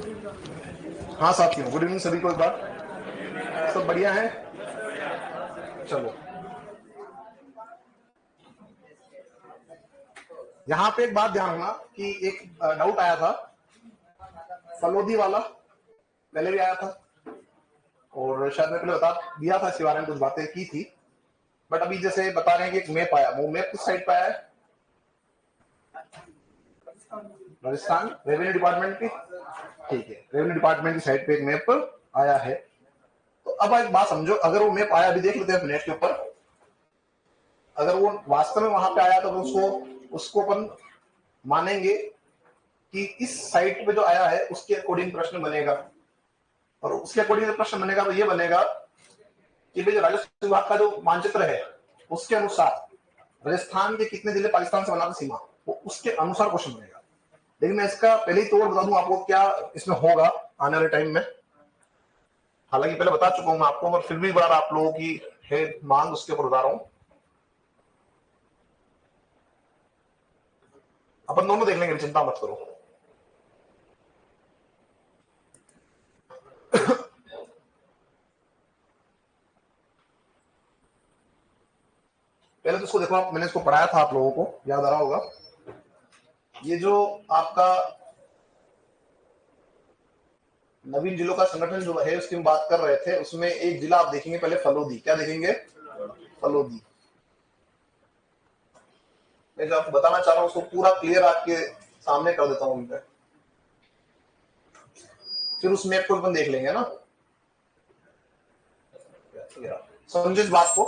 हाँ साथियों, good evening सभी को। एक बार सब बढ़िया है। चलो, यहाँ पे एक बात ध्यान रखना कि एक डाउट आया था फलोदी वाला, पहले भी आया था और शायद मैं पहले बता दिया था, इसके बारे में कुछ बातें की थी। बट अभी जैसे बता रहे हैं कि एक मैप आया, वो मैप किस साइड पे आया है? राजस्थान रेवेन्यू डिपार्टमेंट की। ठीक है, रेवेन्यू डिपार्टमेंट की साइड पे एक मैप आया है। तो अब एक बात समझो, अगर वो मैप आया, अभी देख लेते हैं नेट के ऊपर, अगर वो वास्तव में वहां पे आया तो उसको अपन मानेंगे कि इस साइट पे जो आया है उसके अकॉर्डिंग प्रश्न बनेगा। और उसके अकॉर्डिंग प्रश्न बनेगा तो ये बनेगा कि भाई जो राजस्व विभाग का जो मानचित्र है उसके अनुसार राजस्थान के कितने जिले पाकिस्तान से बनाते सीमा, वो उसके अनुसार क्वेश्चन बनेगा। लेकिन मैं इसका पहले ही तौर बता दूं आपको क्या इसमें होगा आने वाले टाइम में। हालांकि पहले बता चुका हूं मैं आपको, पर फिर भी बार आप लोगों की है मांग, उसके ऊपर बता रहा हूं। अपन दोनों देख लेंगे, चिंता मत करो। पहले तो इसको देखो आप, मैंने इसको पढ़ाया था, आप लोगों को याद आ रहा होगा। ये जो आपका नवीन जिलों का संगठन जो है उसकी हम बात कर रहे थे, उसमें एक जिला आप देखेंगे पहले, फलोदी। क्या देखेंगे? फलोदी। मैं जो आपको बताना चाह रहा हूँ उसको पूरा क्लियर आपके सामने कर देता हूँ, फिर उस मैप को अपन देख लेंगे ना। समझे इस बात को?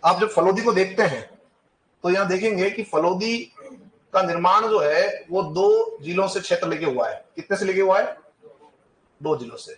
आप जब फलोदी को देखते हैं तो यहां देखेंगे कि फलोदी का निर्माण जो है वो 2 जिलों से क्षेत्र लेके हुआ है। कितने से लेके हुआ है? 2 जिलों से।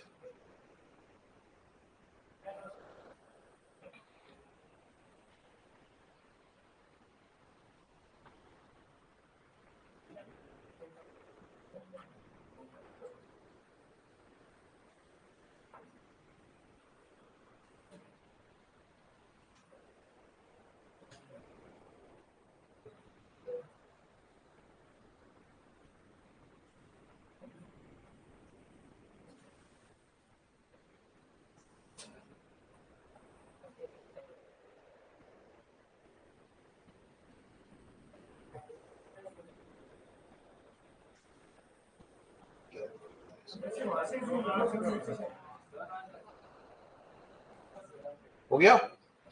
हो गया?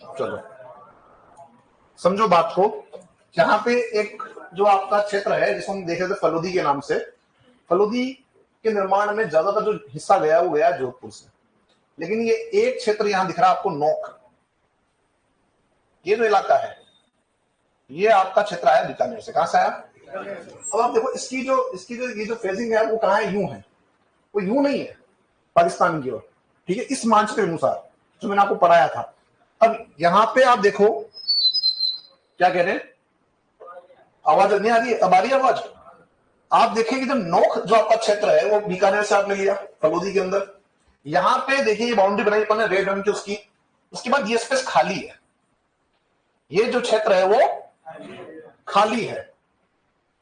चलो समझो बात को। यहाँ पे एक जो आपका क्षेत्र है जिसको हम देख रहे थे फलोदी के नाम से, फलोदी के निर्माण में ज्यादातर जो हिस्सा गया वो गया जोधपुर से। लेकिन ये एक क्षेत्र यहाँ दिख रहा है आपको, नोक, ये जो इलाका है ये आपका क्षेत्र आया बीकानेर से। कहां से आया? अब आप देखो इसकी जो ये जो फेजिंग है वो कहाँ है? यूं है, वो यूं नहीं है पाकिस्तान की ओर। ठीक है, इस मानचित्र के अनुसार जो मैंने आपको पढ़ाया था। अब यहां पे आप देखो क्या कह रहे हैं, आवाज नहीं आ रही है? अब आ रही है आवाज? आप देखेंगे जब नोक जो आपका क्षेत्र है वो बीकानेर से आपने लिया फलोदी के अंदर, यहां पे देखिए ये बाउंड्री बनाई अपन ने रेड रंग की उसकी, उसके बाद ये स्पेस खाली है, ये जो क्षेत्र है वो खाली है।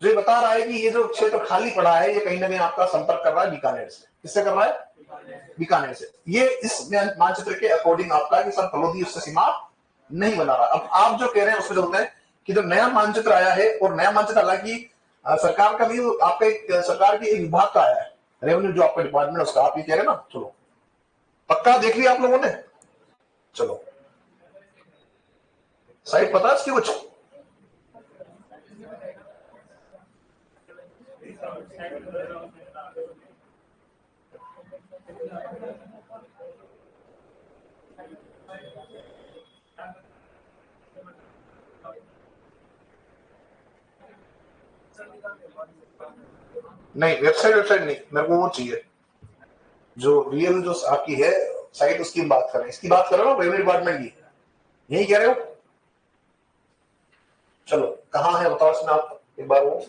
जो ये बता रहा है कि ये जो क्षेत्र खाली पड़ा है ये कहीं ना कहीं आपका संपर्क कर रहा है बीकानेर से। किससे कर रहा है? बीकानेर से। ये इस मानचित्र के अकॉर्डिंग आपका कि सर फलोदी उससे सीमा नहीं बना रहा। अब आप जो कह रहे हैं उसमें चलते हैं कि जो नया मानचित्र आया है, और नया मानचित्र हालांकि सरकार का भी, आपका एक सरकार की एक विभाग का आया है, रेवेन्यू जो आपका डिपार्टमेंट उसका, आप ये कह रहे हैं ना। चलो पक्का देख लिया आप लोगों ने? चलो साइट पता है इसकी कुछ? नहीं, वेबसाइट नहीं, मेरे को वो चाहिए जो रियल जो आपकी है साइट, उसकी बात कर रहे हैं। इसकी बात कर रहे हो रेवेन्यू डिपार्टमेंट की, यही कह रहे हो? चलो कहाँ है बताओ इसमें, आप एक बार वो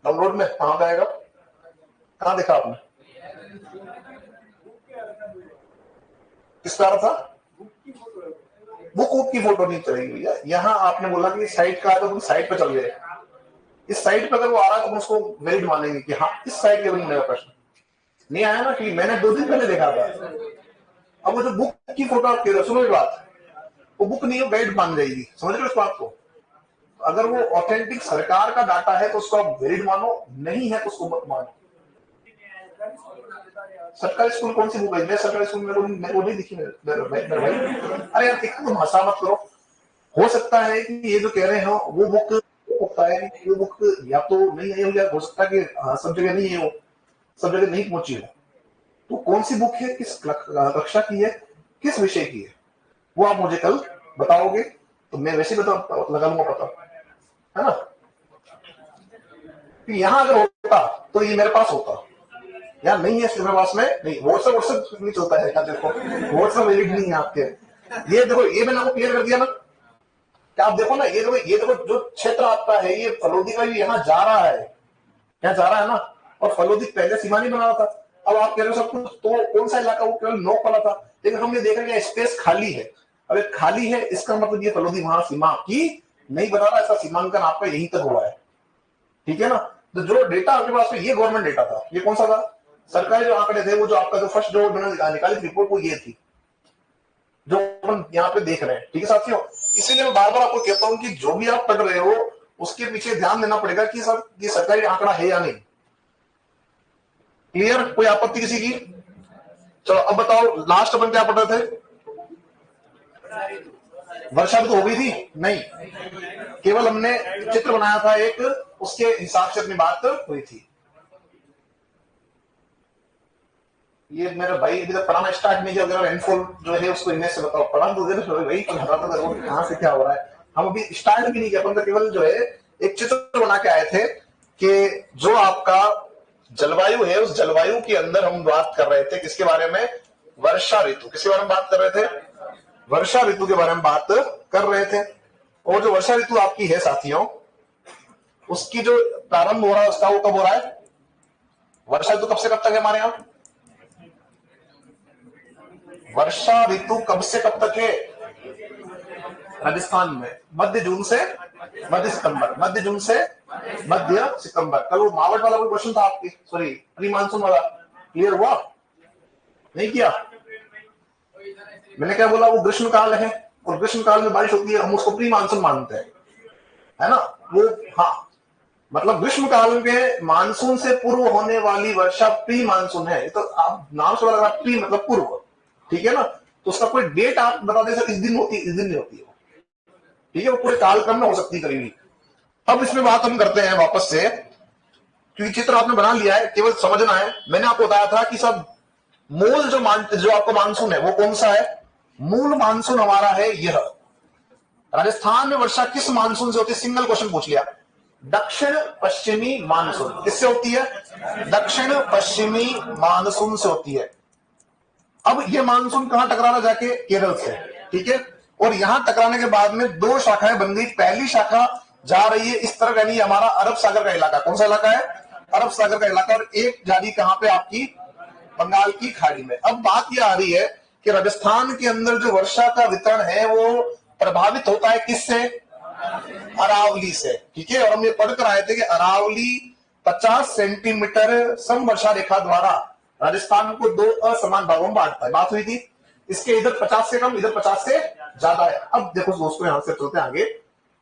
डाउनलोड में कहाँ पे आएगा? कहाँ देखा आपने? किस तरह था? बुक की फोटो नहीं चलेगी भैया। यहाँ आपने बोला कि साइट का है तो तुम साइट पे चल गए। इस साइट पे अगर वो आ रहा है तो हम उसको वैलिड मानेंगे कि हाँ इस साइट के बने प्रश्न। नहीं आया ना, कि मैंने 2 दिन पहले देखा था। अब वो जो बुक की फोटो आप कह रहे हो, सुनो बात, वो बुक नहीं, वो गाइड मान जाएगी, समझ रहे हो इस बात को। अगर वो ऑथेंटिक सरकार का डाटा है तो उसको आप वैलिड मानो, नहीं है तो उसको मत मानो। सरकारी स्कूल कौन सी बुक है? मैं सरकारी स्कूल मेरे को नहीं दिखी मेरे भाई। अरे यार एक तो भाषा मत करो। हो सकता है कि ये जो कह रहे हो वो बुक, होता है वो बुक या तो नहीं आई हो, या हो सकता है कि सब जगह नहीं है, वो सब जगह नहीं पहुंची हो। तो कौन सी बुक है, किस कक्षा की है, किस विषय की है, वो आप मुझे कल बताओगे तो मैं वैसे ही लगा लूंगा पता, है ना। कि यहाँ अगर होता तो ये मेरे पास होता, यार नहीं है मेरे पास में, नहीं व्हाट्सएप नहीं चलता है क्या? देखो व्हाट्सएप वैलिड नहीं है आपके। ये देखो, ये मैंने आपको क्लियर कर दिया ना, क्या आप देखो ना, ये देखो जो क्षेत्र आपका है, ये फलोदी का यहाँ जा रहा है, यहाँ जा रहा है ना। और फलोदी पहले सीमा नहीं बना रहा था, अब आप कह रहे हो सब कुछ, तो कौन सा इलाका वो केवल नोक वाला था, लेकिन हम ये देख रहे हैं स्पेस खाली है। अब खाली है इसका मतलब ये फलोदी वहां सीमा आपकी नहीं बना रहा, ऐसा सीमांकन आपका यहीं तक हुआ है, ठीक है ना। तो जो डेटा आपके पास में, ये गवर्नमेंट डेटा था, ये कौन सा था? सरकारी जो आंकड़े थे, वो जो आपका जो फर्स्ट जो निकाली रिपोर्ट वो ये थी जो हम यहाँ पे देख रहे हैं, ठीक है साथियों। इसीलिए मैं बार बार आपको कहता हूं कि जो भी आप पढ़ रहे हो उसके पीछे ध्यान देना पड़ेगा कि सर ये सरकारी आंकड़ा है या नहीं। क्लियर? कोई आपत्ति किसी की? चलो अब बताओ, लास्ट अपन क्या पढ़ रहे थे? वर्षा ऋतु हो गई थी? नहीं, केवल हमने चित्र बनाया था एक, उसके हिसाब से अपनी बात हुई थी। ये मेरा भाई अभी तक पढ़ाना स्टार्ट नहीं किया, अगर रेनफॉल जो है उसको इमेज से बताओ, पढ़ा तो भाई कहां से क्या हो रहा है। हम अभी स्टार्ट भी नहीं किया, अपन तो केवल जो है एक चित्र बना के आए थे कि जो आपका जलवायु है, उस जलवायु के अंदर हम बात कर रहे थे किसके बारे में? वर्षा ऋतु। किसके बारे में बात कर रहे थे? वर्षा ऋतु के बारे में बात कर रहे थे। और जो वर्षा ऋतु आपकी है साथियों, उसकी जो प्रारंभ हो रहा है उसका वो कब हो रहा है? वर्षा ऋतु कब से कब तक है हमारे यहाँ? वर्षा ऋतु कब से कब तक है राजस्थान में? मध्य जून से मध्य सितंबर, मध्य जून से मध्य सितंबर। कल वो मावट वाला कोई क्वेश्चन था आपकी, सॉरी प्री मानसून वाला, क्लियर हुआ? नहीं किया? मैंने क्या बोला, वो ग्रीष्म काल है और ग्रीष्म काल में बारिश होती है, हम उसको प्री मानसून मानते हैं, है ना वो। हाँ, मतलब ग्रीष्म काल में मानसून से पूर्व होने वाली वर्षा प्री मानसून है। तो आप नाम से लगा प्री मतलब पूर्व, ठीक है ना। तो उसका कोई डेट आप बता दे सर, इस दिन होती है, इस दिन नहीं होती है, ठीक है। वो पूरे कालक्रम में हो सकती है करीबी। अब इसमें बात हम करते हैं वापस से, क्योंकि चित्र आपने बना लिया है, केवल समझना है। मैंने आपको बताया था कि सब मूल जो आपको मानसून है वो कौन सा है? मूल मानसून हमारा है यह। राजस्थान में वर्षा किस मानसून से होती है? सिंगल क्वेश्चन पूछ लिया। दक्षिण पश्चिमी मानसून। किससे होती है? दक्षिण पश्चिमी मानसून से होती है। अब ये मानसून कहां टकरा रहा? जाके केरल से, ठीक है। और यहां टकराने के बाद में 2 शाखाएं बन गई। पहली शाखा जा रही है इस तरफ, यानी हमारा अरब सागर का इलाका। कौन सा इलाका है? अरब सागर का इलाका। और एक जा रही कहां पे? आपकी बंगाल की खाड़ी में। अब बात यह आ रही है कि राजस्थान के अंदर जो वर्षा का वितरण है वो प्रभावित होता है किससे? अरावली से, ठीक है। और हम ये पढ़कर आए थे कि अरावली 50 सेंटीमीटर समवर्षा रेखा द्वारा राजस्थान को 2 असमान भागों में बांटता है। बात हुई थी। इसके इधर 50 से कम, इधर 50 से ज्यादा है। अब देखो दोस्तों, यहां से चलते हैं आगे।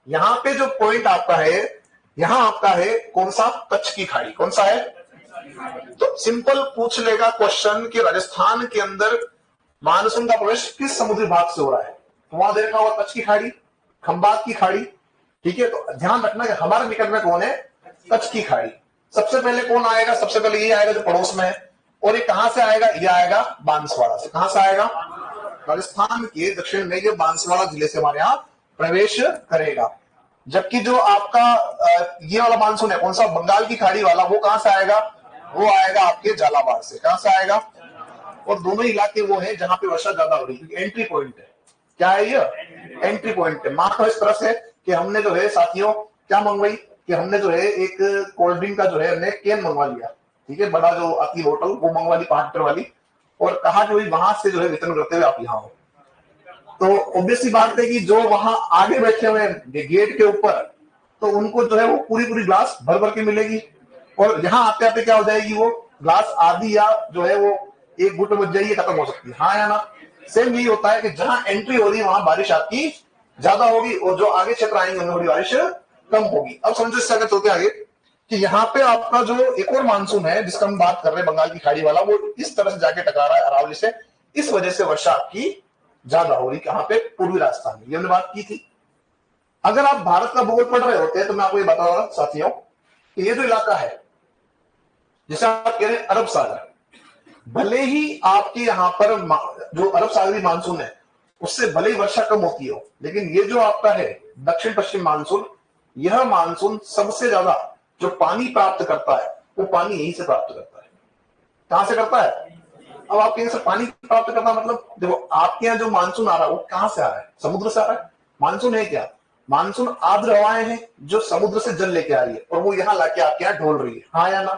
यहां पे जो पॉइंट आपका है, यहां आपका है कौन सा? कच्छ की खाड़ी। कौन सा है? तो सिंपल पूछ लेगा क्वेश्चन कि राजस्थान के अंदर मानसून का प्रवेश किस समुद्री भाग से हो रहा है? तो वहां देखा हुआ कच्छ की खाड़ी, खंबात की खाड़ी, ठीक है। तो ध्यान रखना कि हमारे निकट में कौन है? कच्छ की खाड़ी। सबसे पहले कौन आएगा? सबसे पहले ये आएगा जो पड़ोस में है। और ये कहां से आएगा? ये आएगा बांसवाड़ा से। कहां से आएगा? राजस्थान के दक्षिण में ये बांसवाड़ा जिले से हमारे यहां प्रवेश करेगा। जबकि जो आपका ये वाला मानसून है, कौन सा? बंगाल की खाड़ी वाला, वो कहां से आएगा? वो आएगा आपके झालावाड़ से। कहां से आएगा? और दोनों इलाके वो है जहां पे वर्षा ज्यादा हो रही है, एंट्री पॉइंट है। क्या है ये? एंट्री पॉइंट है। मानो इस तरह से कि हमने जो है साथियों क्या मंगवाई, कि हमने जो है एक कोल्ड ड्रिंक का जो है हमने कैन मंगवा लिया, ठीक है। बड़ा जो आती बोतल वो मंगवा ली 5 लीटर वाली, और कहा कि वहां से जो है वितरण करते हुए आप यहाँ हो। तो ऑब्वियसली बात है कि जो वहां आगे बैठे हुए गेट के ऊपर, तो उनको जो है वो पूरी ग्लास भर भर के मिलेगी। और यहाँ आते आते क्या हो जाएगी? वो ग्लास आधी या जो है वो एक घुट में बच जाइए, खत्म हो सकती है, हाँ या ना। सेम यही होता है कि जहां एंट्री हो रही है वहां बारिश आपकी ज्यादा होगी और जो आगे क्षेत्र आएंगे उनमें थोड़ी बारिश कम होगी। अब समझो इससे आगे चलते आगे कि यहाँ पे आपका जो एक और मानसून है जिसका हम बात कर रहे हैं बंगाल की खाड़ी वाला, वो इस तरह से जाके टकरा रहा है अरावली से, इस वजह से वर्षा आपकी ज्यादा हो रही कहां पे, पूर्वी राजस्थान में, ये हमने बात की थी। अगर आप भारत का भूगोल पढ़ रहे होते हैं तो मैं आपको ये बता रहा साथियों कि ये जो इलाका है जिसे आप कह रहे हैं अरब सागर, भले ही आपके यहां पर जो अरब सागरी मानसून है उससे भले ही वर्षा कम होती हो, लेकिन ये जो आपका है दक्षिण पश्चिम मानसून, यह मानसून सबसे ज्यादा जो पानी प्राप्त करता है वो पानी यहीं से प्राप्त करता है। कहां से करता है? अब आपके यहां से पानी प्राप्त करना मतलब देखो आपके यहाँ जो मानसून आ रहा है वो कहां से आ रहा है? समुद्र से आ रहा है। मानसून है क्या? मानसून आर्द्र हवाएं हैं जो समुद्र से जल लेके आ रही है और वो यहाँ लाके आपके यहाँ ढोल रही है, हाँ या ना?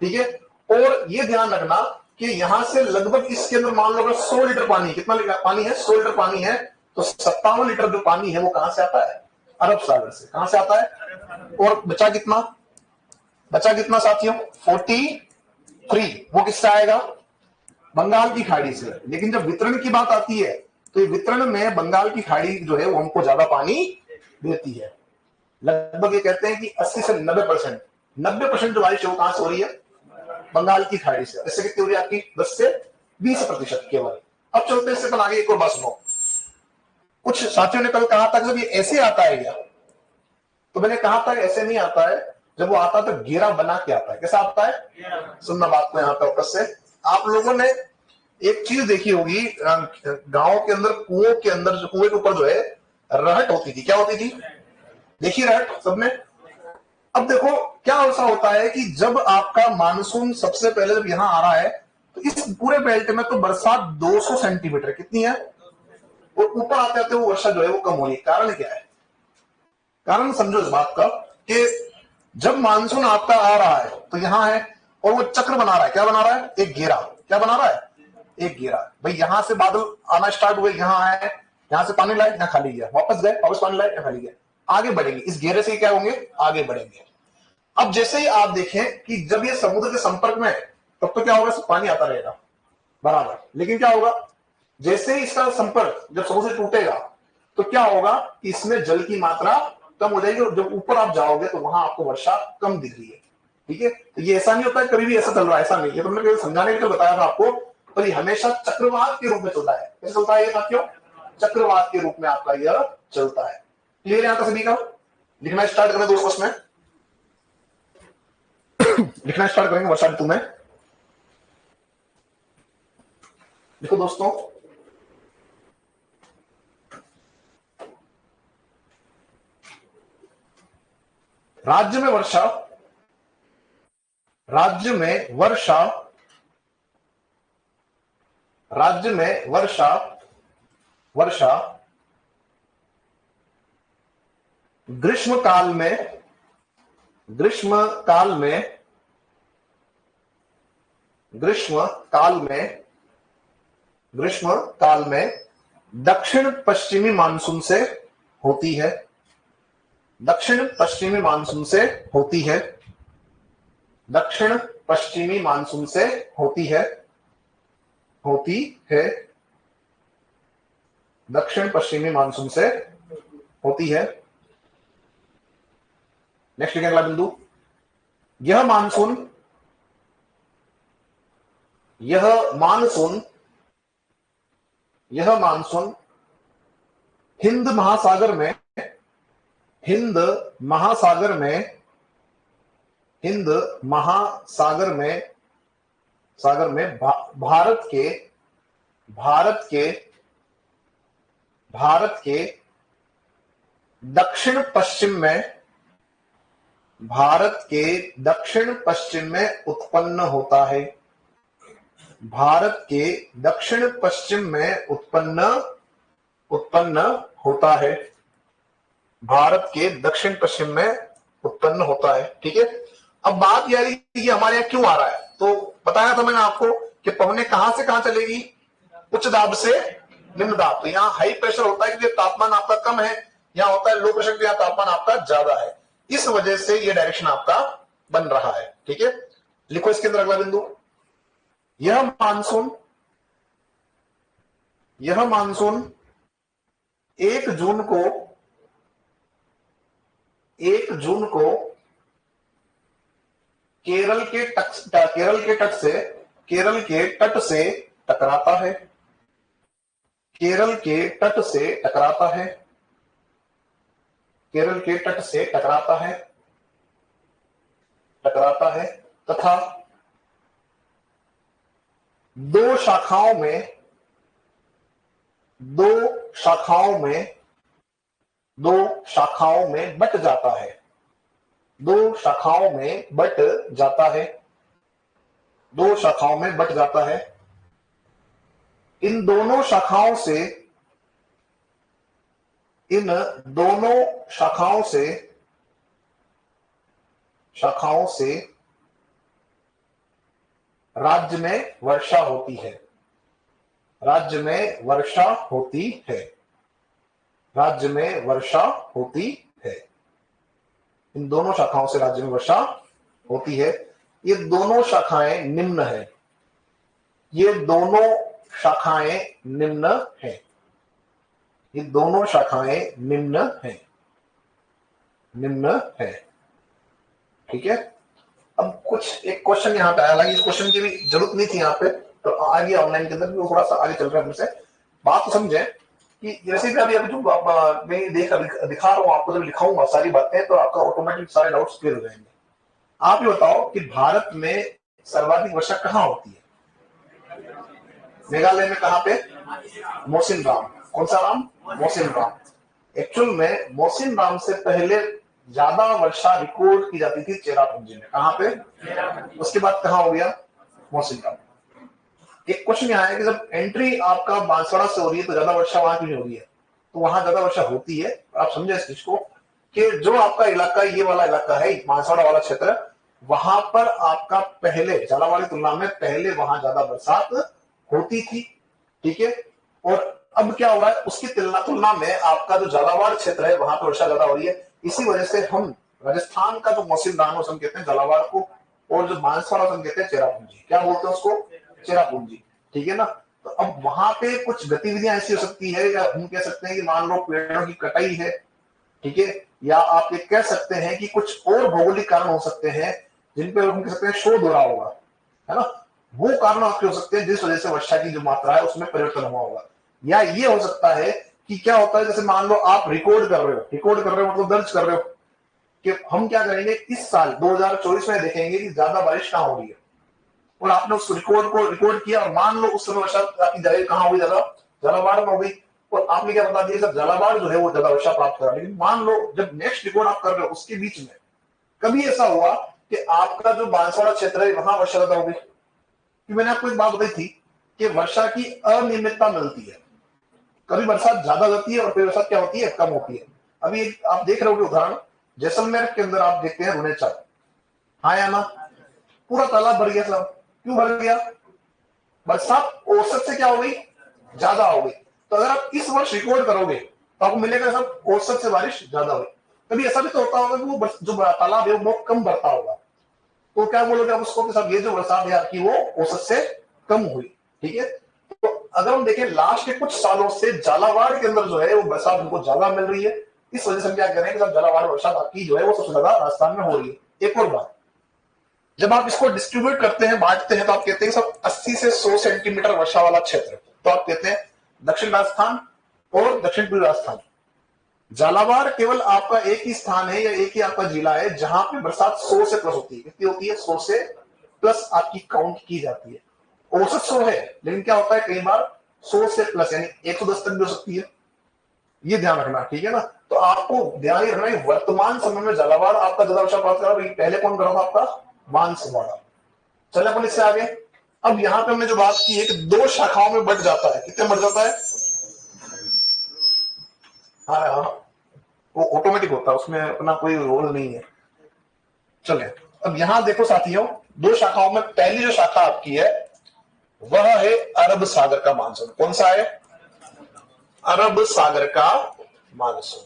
ठीक है। और ये ध्यान रखना कि यहां से लगभग इसके अंदर मान लो 100 लीटर पानी, कितना पानी है? 100 लीटर पानी है, तो 57 लीटर जो पानी है वो कहां से आता है? अरब सागर से। कहां से आता है? और बचा कितना? बचा कितना साथियों? 43। वो किससे आएगा? बंगाल की खाड़ी से। लेकिन जब वितरण की बात आती है तो ये वितरण में बंगाल की खाड़ी जो है वो हमको ज्यादा पानी देती है। लगभग ये कहते हैं कि 80 से 90%, 90% जो बारिश है वो कहां से हो रही है? बंगाल की खाड़ी से। इससे कितनी हो रही है आपकी? 10 से 20% केवल। अब चलते हैं इससे पहले आगे एक और बात सुनो। कुछ साथियों ने कल कहा था कि जब ये ऐसे आता है क्या, तो मैंने कहा था ऐसे नहीं आता है, जब वो आता है तो घेरा बना के आता है। कैसा आता है? सुनना बात को यहाँ पे वापस से। आप लोगों ने एक चीज देखी होगी गांव के अंदर, कुओं के अंदर, जो कुएं के ऊपर जो है रहट होती थी, क्या होती थी? देखिए रहट सबने। अब देखो क्या ऐसा होता है कि जब आपका मानसून सबसे पहले जब यहां आ रहा है तो इस पूरे बेल्ट में तो बरसात 200 सेंटीमीटर कितनी है, और ऊपर आते आते वो वर्षा जो है वो कम हो रही है। कारण क्या है? कारण समझो इस बात का कि जब मानसून आपका आ रहा है तो यहां है और वो चक्र बना रहा है। क्या बना रहा है? एक घेरा। क्या बना रहा है? एक घेरा। भाई यहां से बादल आना स्टार्ट हुए, यहां आए, यहां से पानी लाए, यहां खाली गया, वापस गए, वापस पानी लाए, यहां खाली गया, आगे बढ़ेंगे इस घेरे से। क्या होंगे? आगे बढ़ेंगे। अब जैसे ही आप देखें कि जब ये समुद्र के संपर्क में, तब तो क्या होगा? पानी आता रहेगा बराबर, लेकिन क्या होगा? जैसे ही इसका संपर्क जब समुद्र से टूटेगा तो क्या होगा? इसमें जल की मात्रा कम हो जाएगी और जब ऊपर आप जाओगे तो वहां आपको वर्षा कम दिख रही है। ठीक है। तो ये ऐसा नहीं होता है कभी भी ऐसा चल रहा है, ऐसा नहीं है। तो मैंने समझाने के लिए बताया था आपको, पर ये हमेशा चक्रवात के रूप में चलता है। कैसे चलता है ये साथियों? चक्रवात के रूप में आपका यह चलता है। क्लियर है यहां तक सभी का? लिखना स्टार्ट करें दोस्तों, उसमें लिखना स्टार्ट करेंगे वर्षा ऋतु में। देखो दोस्तों, राज्य में वर्षा, राज्य में वर्षा, राज्य में वर्षा, वर्षा ग्रीष्म काल में, ग्रीष्म काल में, ग्रीष्म काल में, ग्रीष्म काल में दक्षिण पश्चिमी मानसून से होती है। दक्षिण पश्चिमी मानसून से होती है। दक्षिण पश्चिमी मानसून से होती है, होती है। दक्षिण पश्चिमी मानसून से होती है। नेक्स्ट अगला बिंदु, यह मानसून, यह मानसून, यह मानसून हिंद महासागर में, हिंद महासागर में, हिंद महासागर में, सागर में भारत के, भारत के, भारत के दक्षिण पश्चिम में, भारत के दक्षिण पश्चिम में उत्पन्न होता है। भारत के दक्षिण पश्चिम में उत्पन्न, उत्पन्न होता है। भारत के दक्षिण पश्चिम में उत्पन्न होता है। ठीक है। अब बात यह है कि हमारे यहां क्यों आ रहा है, तो बताया था मैंने आपको कि पवनें कहां से कहां चलेगी? उच्च दाब से निम्न दाब। तो यहाँ हाई प्रेशर होता है क्योंकि तापमान आपका कम है, यहाँ होता है लो प्रेशर तो यहाँ तापमान आपका ज्यादा है, इस वजह से ये डायरेक्शन आपका बन रहा है। ठीक है। लिखो इसके अंदर अगला बिंदु, यह मानसून 1 जून को केरल के तट से टकराता है। केरल के तट से टकराता है तथा दो शाखाओं में बट जाता है। इन दोनों शाखाओं से राज्य में वर्षा होती है। इन दोनों शाखाओं से राज्य में वर्षा होती है। ये दोनों शाखाएं निम्न है। ठीक है। अब कुछ एक क्वेश्चन यहाँ पे आया, हालांकि इस क्वेश्चन की भी जरूरत नहीं थी यहाँ पे, तो आगे ऑनलाइन के अंदर भी थोड़ा सा आगे चल रहा है हमसे। बात तो समझे कि जैसे भी अभी जो मैं दिखा रहा हूँ आपको, जब लिखाऊंगा सारी बातें तो आपका ऑटोमेटिक सारे डाउट्स क्लियर हो जाएंगे। आप ये बताओ कि भारत में सर्वाधिक वर्षा कहाँ होती है? मेघालय में कहाँ पे? मौसिनराम। कौन सा राम? मौसिनराम। एक्चुअल में मौसिनराम से पहले ज्यादा वर्षा रिकॉर्ड की जाती थी चेरापूंजी में। कहाँ पे? उसके बाद कहाँ हो गया? मौसिनराम। एक क्वेश्चन यहाँ है कि जब एंट्री आपका बांसवाड़ा से हो रही है तो ज्यादा वर्षा वहां क्यों नहीं हो रही है? तो वहां ज्यादा वर्षा होती है। आप समझे इस चीज को कि जो आपका इलाका, ये वाला इलाका है बांसवाड़ा वाला क्षेत्र, वहां पर आपका पहले झालावाड़ की तुलना में पहले वहां ज्यादा बरसात होती थी। ठीक है। और अब क्या हो रहा है, उसकी तुलना में आपका जो झालावाड़ क्षेत्र है वहां पर वर्षा ज्यादा हो रही है। इसी वजह से हम राजस्थान का जो मौसिनराम हम कहते हैं झालावाड़ को, और जो बांसवाड़ा हम कहते हैं चेरापूंजी। क्या बोलते हैं उसको? चेरापूंजी। ठीक है ना। तो अब वहां पे कुछ गतिविधियां ऐसी हो सकती है, या हम कह सकते हैं कि मान लो पेड़ों की कटाई है। ठीक है। या आप ये कह सकते हैं कि कुछ और भौगोलिक कारण हो सकते हैं जिन पे हम कह सकते हैं शोध हो रहा होगा, है ना। वो कारण आपके हो सकते हैं जिस वजह से वर्षा की जो मात्रा है उसमें परिवर्तन हुआ होगा। या ये हो सकता है कि क्या होता है, जैसे मान लो आप रिकॉर्ड कर रहे हो मतलब दर्ज कर रहे हो कि हम क्या करेंगे, इस साल 2024 में देखेंगे कि ज्यादा बारिश कहां हो रही है, और आपने उस रिकॉर्ड को रिकॉर्ड किया और मान लो उस समय वर्षा आपकी जगह कहां हुई, ज्यादा झालावाड़ में हो गई, और आपने क्या बता दिया सर झालावाड़ जो है वो ज्यादा वर्षा प्राप्त करा। लेकिन मान लो जब नेक्स्ट रिकॉर्ड आप कर रहे हो उसके बीच में कभी ऐसा हुआ कि आपका जो बांसवाड़ा क्षेत्र है वहां वर्षा ज्यादा हो गई। कि मैंने आपको एक बात बताई थी कि वर्षा की अनियमितता मिलती है। कभी बरसात ज्यादा होती है और फिर बरसात क्या होती है, कम होती है। अभी एक आप देख रहे हो उदाहरण जैसलमेर के अंदर आप देखते हैं रुनेचा, हाँ या ना, पूरा तालाब भर गया। सब क्यों भर गया? बरसात औसत से क्या हो गई, ज्यादा हो गई। तो अगर आप इस वर्ष रिकॉर्ड करोगे तो आपको मिलेगा सब औसत से बारिश ज्यादा हुई। कभी ऐसा भी तो होता होगा कि वो जो तालाब है वो बहुत कम भरता होगा, तो क्या बोलोगे आप उसको कि सब ये जो बरसात है आपकी वो औसत से कम हुई। ठीक है। तो अगर हम देखें लास्ट के कुछ सालों से झालावाड़ के अंदर जो है वो बरसात हमको ज्यादा मिल रही है। इस वजह से हम क्या कह रहे हैं कि सब झालावाड़ बरसात आपकी जो है वो सबसे ज्यादा राजस्थान में हो रही है। एक और बात, जब आप इसको डिस्ट्रीब्यूट करते हैं, बांटते हैं, तो आप कहते हैं सब 80 से 100 सेंटीमीटर वर्षा वाला क्षेत्र, तो आप कहते हैं दक्षिण राजस्थान और दक्षिण पूर्वी राजस्थान। झालावाड़ केवल आपका एक ही स्थान है या एक ही आपका जिला है जहां पे बरसात 100 से प्लस होती है। कितनी होती है? 100 से प्लस आपकी काउंट की जाती है। औसत 100 है, लेकिन क्या होता है कई बार 100 से प्लस यानी 110 तक भी हो सकती है। ये ध्यान रखना। ठीक है ना। तो आपको ध्यान रखना है वर्तमान समय में झालावाड़ आपका ज्यादा वर्षा प्राप्त कर रहा है। पहले कौन कर रहा था? आपका बांसवाड़ा। चले अपन इससे आगे। अब यहां पे हमने जो बात की है कि दो शाखाओं में बढ़ जाता है। कितने बढ़ जाता है? हाँ, वो ऑटोमेटिक होता है, उसमें अपना कोई रोल नहीं है। चले अब यहां देखो साथियों, दो शाखाओं में पहली जो शाखा आपकी है वह है अरब सागर का मानसून। कौन सा है? अरब सागर का मानसून।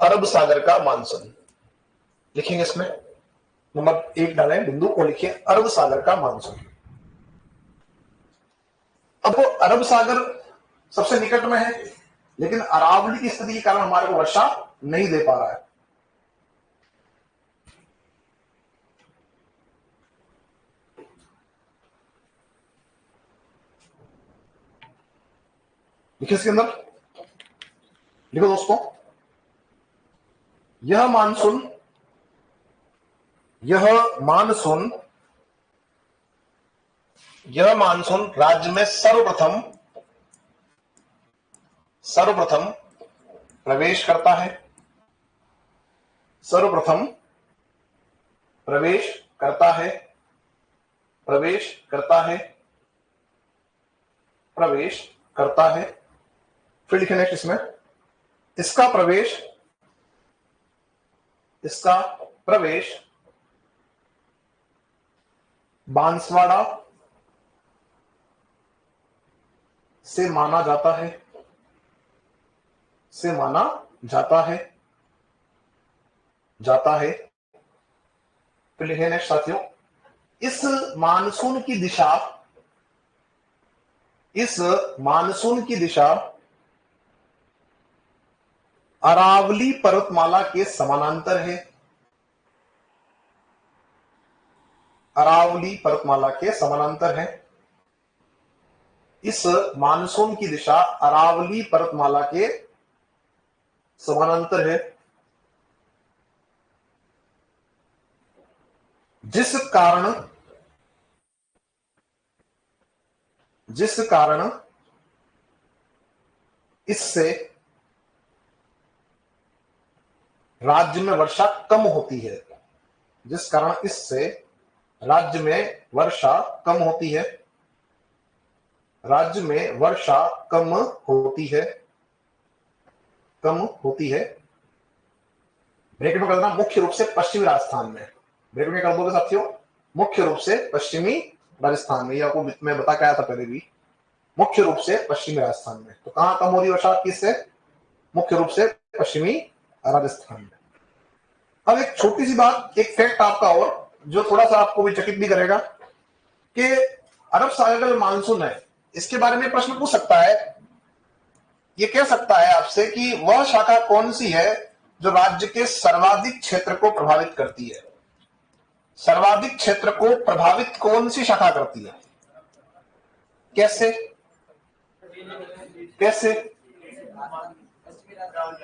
अरब सागर का मानसून लिखेंगे इसमें। नंबर 1 डालें बिंदु और लिखिए अरब सागर का मानसून। अब वो अरब सागर सबसे निकट में है, लेकिन अरावली की स्थिति के कारण हमारे को वर्षा नहीं दे पा रहा है। लिखिए इसके अंदर, लिखो दोस्तों, यह मानसून राज्य में सर्वप्रथम प्रवेश करता है, सर्वप्रथम प्रवेश करता है, प्रवेश करता है, प्रवेश करता है। फिर लिखे नेक्स्ट इसमें, इसका प्रवेश बांसवाड़ा से माना जाता है, जाता है। फिर लिखे नेक्स्ट साथियों, इस मानसून की दिशा अरावली पर्वतमाला के समानांतर है, अरावली पर्वतमाला के समानांतर है। इस मानसून की दिशा अरावली पर्वतमाला के समानांतर है, जिस कारण इससे राज्य में वर्षा कम होती है, जिस कारण इससे राज्य में वर्षा कम होती है, राज्य में वर्षा कम होती है, ब्रैकेट में कर देना मुख्य रूप से पश्चिमी राजस्थान में, ब्रैकेट में कर दोगे साथियों मुख्य रूप से पश्चिमी राजस्थान में, ये आपको मैं बता के आया था पहले भी, मुख्य रूप से पश्चिमी राजस्थान में। तो कहां कम हो रही वर्षा किससे? मुख्य रूप से पश्चिमी राजस्थान में। अब एक छोटी सी बात, एक फैक्ट आपका और जो थोड़ा सा आपको भी चकित भी करेगा कि अरब सागर का जो मानसून है, इसके बारे में प्रश्न पूछ सकता है, ये कह सकता है आपसे कि वह शाखा कौन सी है जो राज्य के सर्वाधिक क्षेत्र को प्रभावित करती है। सर्वाधिक क्षेत्र को प्रभावित कौन सी शाखा करती है? कैसे?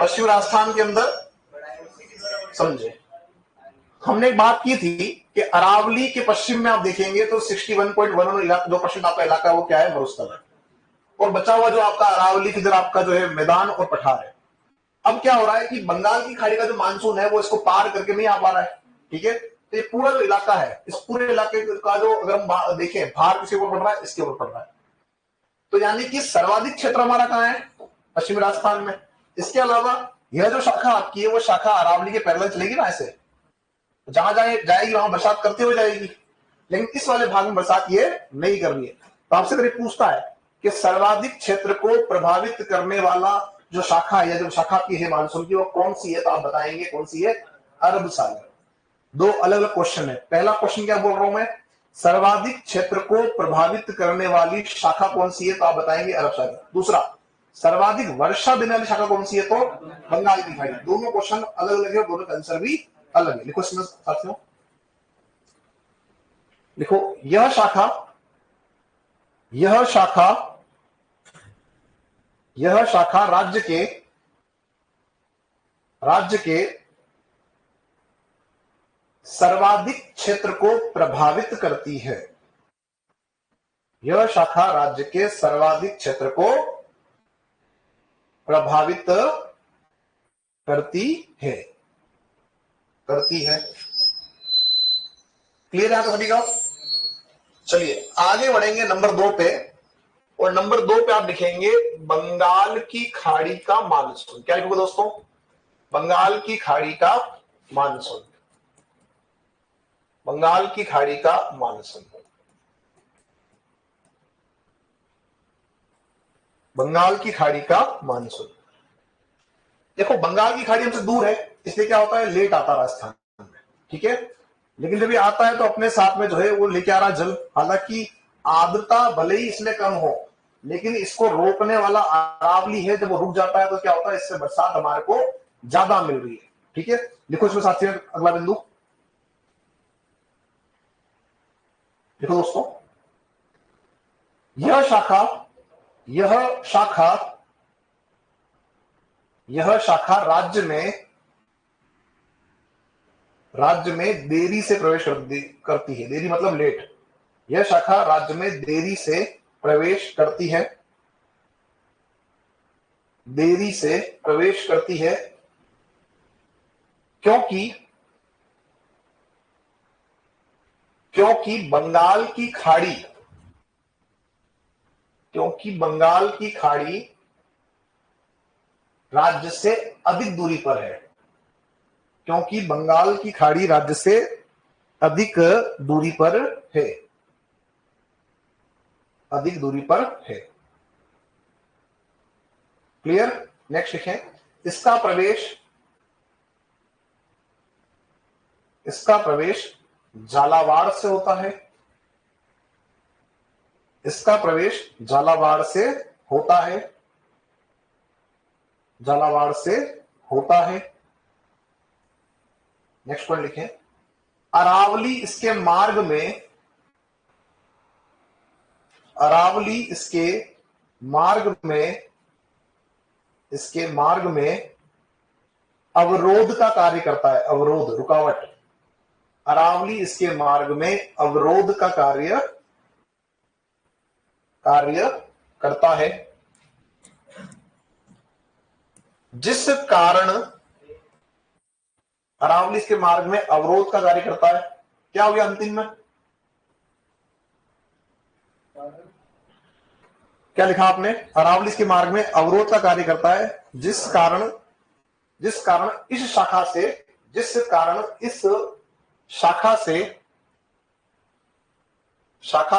पश्चिमी राजस्थान के अंदर समझे, हमने एक बात की थी कि अरावली के पश्चिम में आप देखेंगे तो 61.11 जो पश्चिम आपका इलाका है वो क्या है? मरुस्थल है, और बचा हुआ जो आपका अरावली की तरफ आपका जो है मैदान और पठार है। अब क्या हो रहा है कि बंगाल की खाड़ी का जो मानसून है वो इसको पार करके नहीं आ पा रहा है, ठीक है। तो ये पूरा जो इलाका है, इस पूरे इलाके का जो अगर हम देखें भार किसी ऊपर पड़ रहा है, इसके ऊपर पड़ रहा है। तो यानी कि सर्वाधिक क्षेत्र हमारा कहां है? पश्चिमी राजस्थान में। इसके अलावा यह जो शाखा आपकी है वो शाखा अरावली के पैरेलल चलेगी ना, ऐसे जहां जाएगी वहां बरसात करते हुए जाएगी, लेकिन इस वाले भाग में बरसात ये नहीं कर रही है। तो आपसे अगर पूछता है कि सर्वाधिक क्षेत्र को प्रभावित करने वाला जो शाखा है या जो शाखा की है मानसून की वो कौन सी है, तो आप बताएंगे कौन सी है? अरब सागर। दो अलग अलग क्वेश्चन है। पहला क्वेश्चन क्या बोल रहा हूं मैं? सर्वाधिक क्षेत्र को प्रभावित करने वाली शाखा कौन सी है, तो आप बताएंगे अरब सागर। दूसरा, सर्वाधिक वर्षा देने वाली शाखा कौन सी है, तो बंगाल की खाड़ी। दोनों क्वेश्चन अलग अलग है, दोनों का आंसर भी अलग है। लिखो इसमें साथियों, लिखो यह शाखा राज्य के सर्वाधिक क्षेत्र को प्रभावित करती है। यह शाखा राज्य के सर्वाधिक क्षेत्र को प्रभावित करती है। क्लियर है सभी का? चलिए आगे बढ़ेंगे नंबर 2 पे, और नंबर 2 पे आप लिखेंगे बंगाल की खाड़ी का मानसून। क्या लिखोगे दोस्तों? बंगाल की खाड़ी का मानसून। बंगाल की खाड़ी का मानसून। बंगाल की खाड़ी का मानसून। देखो बंगाल की खाड़ी हमसे दूर है, इसलिए क्या होता है, लेट आता राजस्थान में, ठीक है। लेकिन जब ये आता है तो अपने साथ में जो है वो लेके आ रहा जल। हालांकि आर्द्रता भले ही इसमें कम हो, लेकिन इसको रोकने वाला अरावली है। जब वो रुक जाता है तो क्या होता है, इससे बरसात हमारे को ज्यादा मिल रही है। ठीक है, लिखो इसमें साथियों अगला बिंदु। देखो दोस्तों, यह शाखा यह शाखा यह शाखा राज्य में देरी से प्रवेश करती है। देरी मतलब लेट। यह शाखा राज्य में देरी से प्रवेश करती है, देरी से प्रवेश करती है, क्योंकि बंगाल की खाड़ी राज्य से अधिक दूरी पर है। क्योंकि बंगाल की खाड़ी राज्य से अधिक दूरी पर है, अधिक दूरी पर है। क्लियर? नेक्स्ट लिखें, इसका प्रवेश झालावाड़ से होता है। इसका प्रवेश झालावाड़ से होता है, झालावाड़ से होता है। नेक्स्ट पॉइंट लिखें, अरावली इसके मार्ग में अवरोध का कार्य करता है। अवरोध, रुकावट। अरावली इसके मार्ग में अवरोध का कार्य करता है, जिस कारण अरावली इसके मार्ग में अवरोध का कार्य करता है। क्या हो गया अंतिम में? क्या लिखा आपने? अरावली इसके मार्ग में अवरोध का कार्य करता है, जिस कारण इस शाखा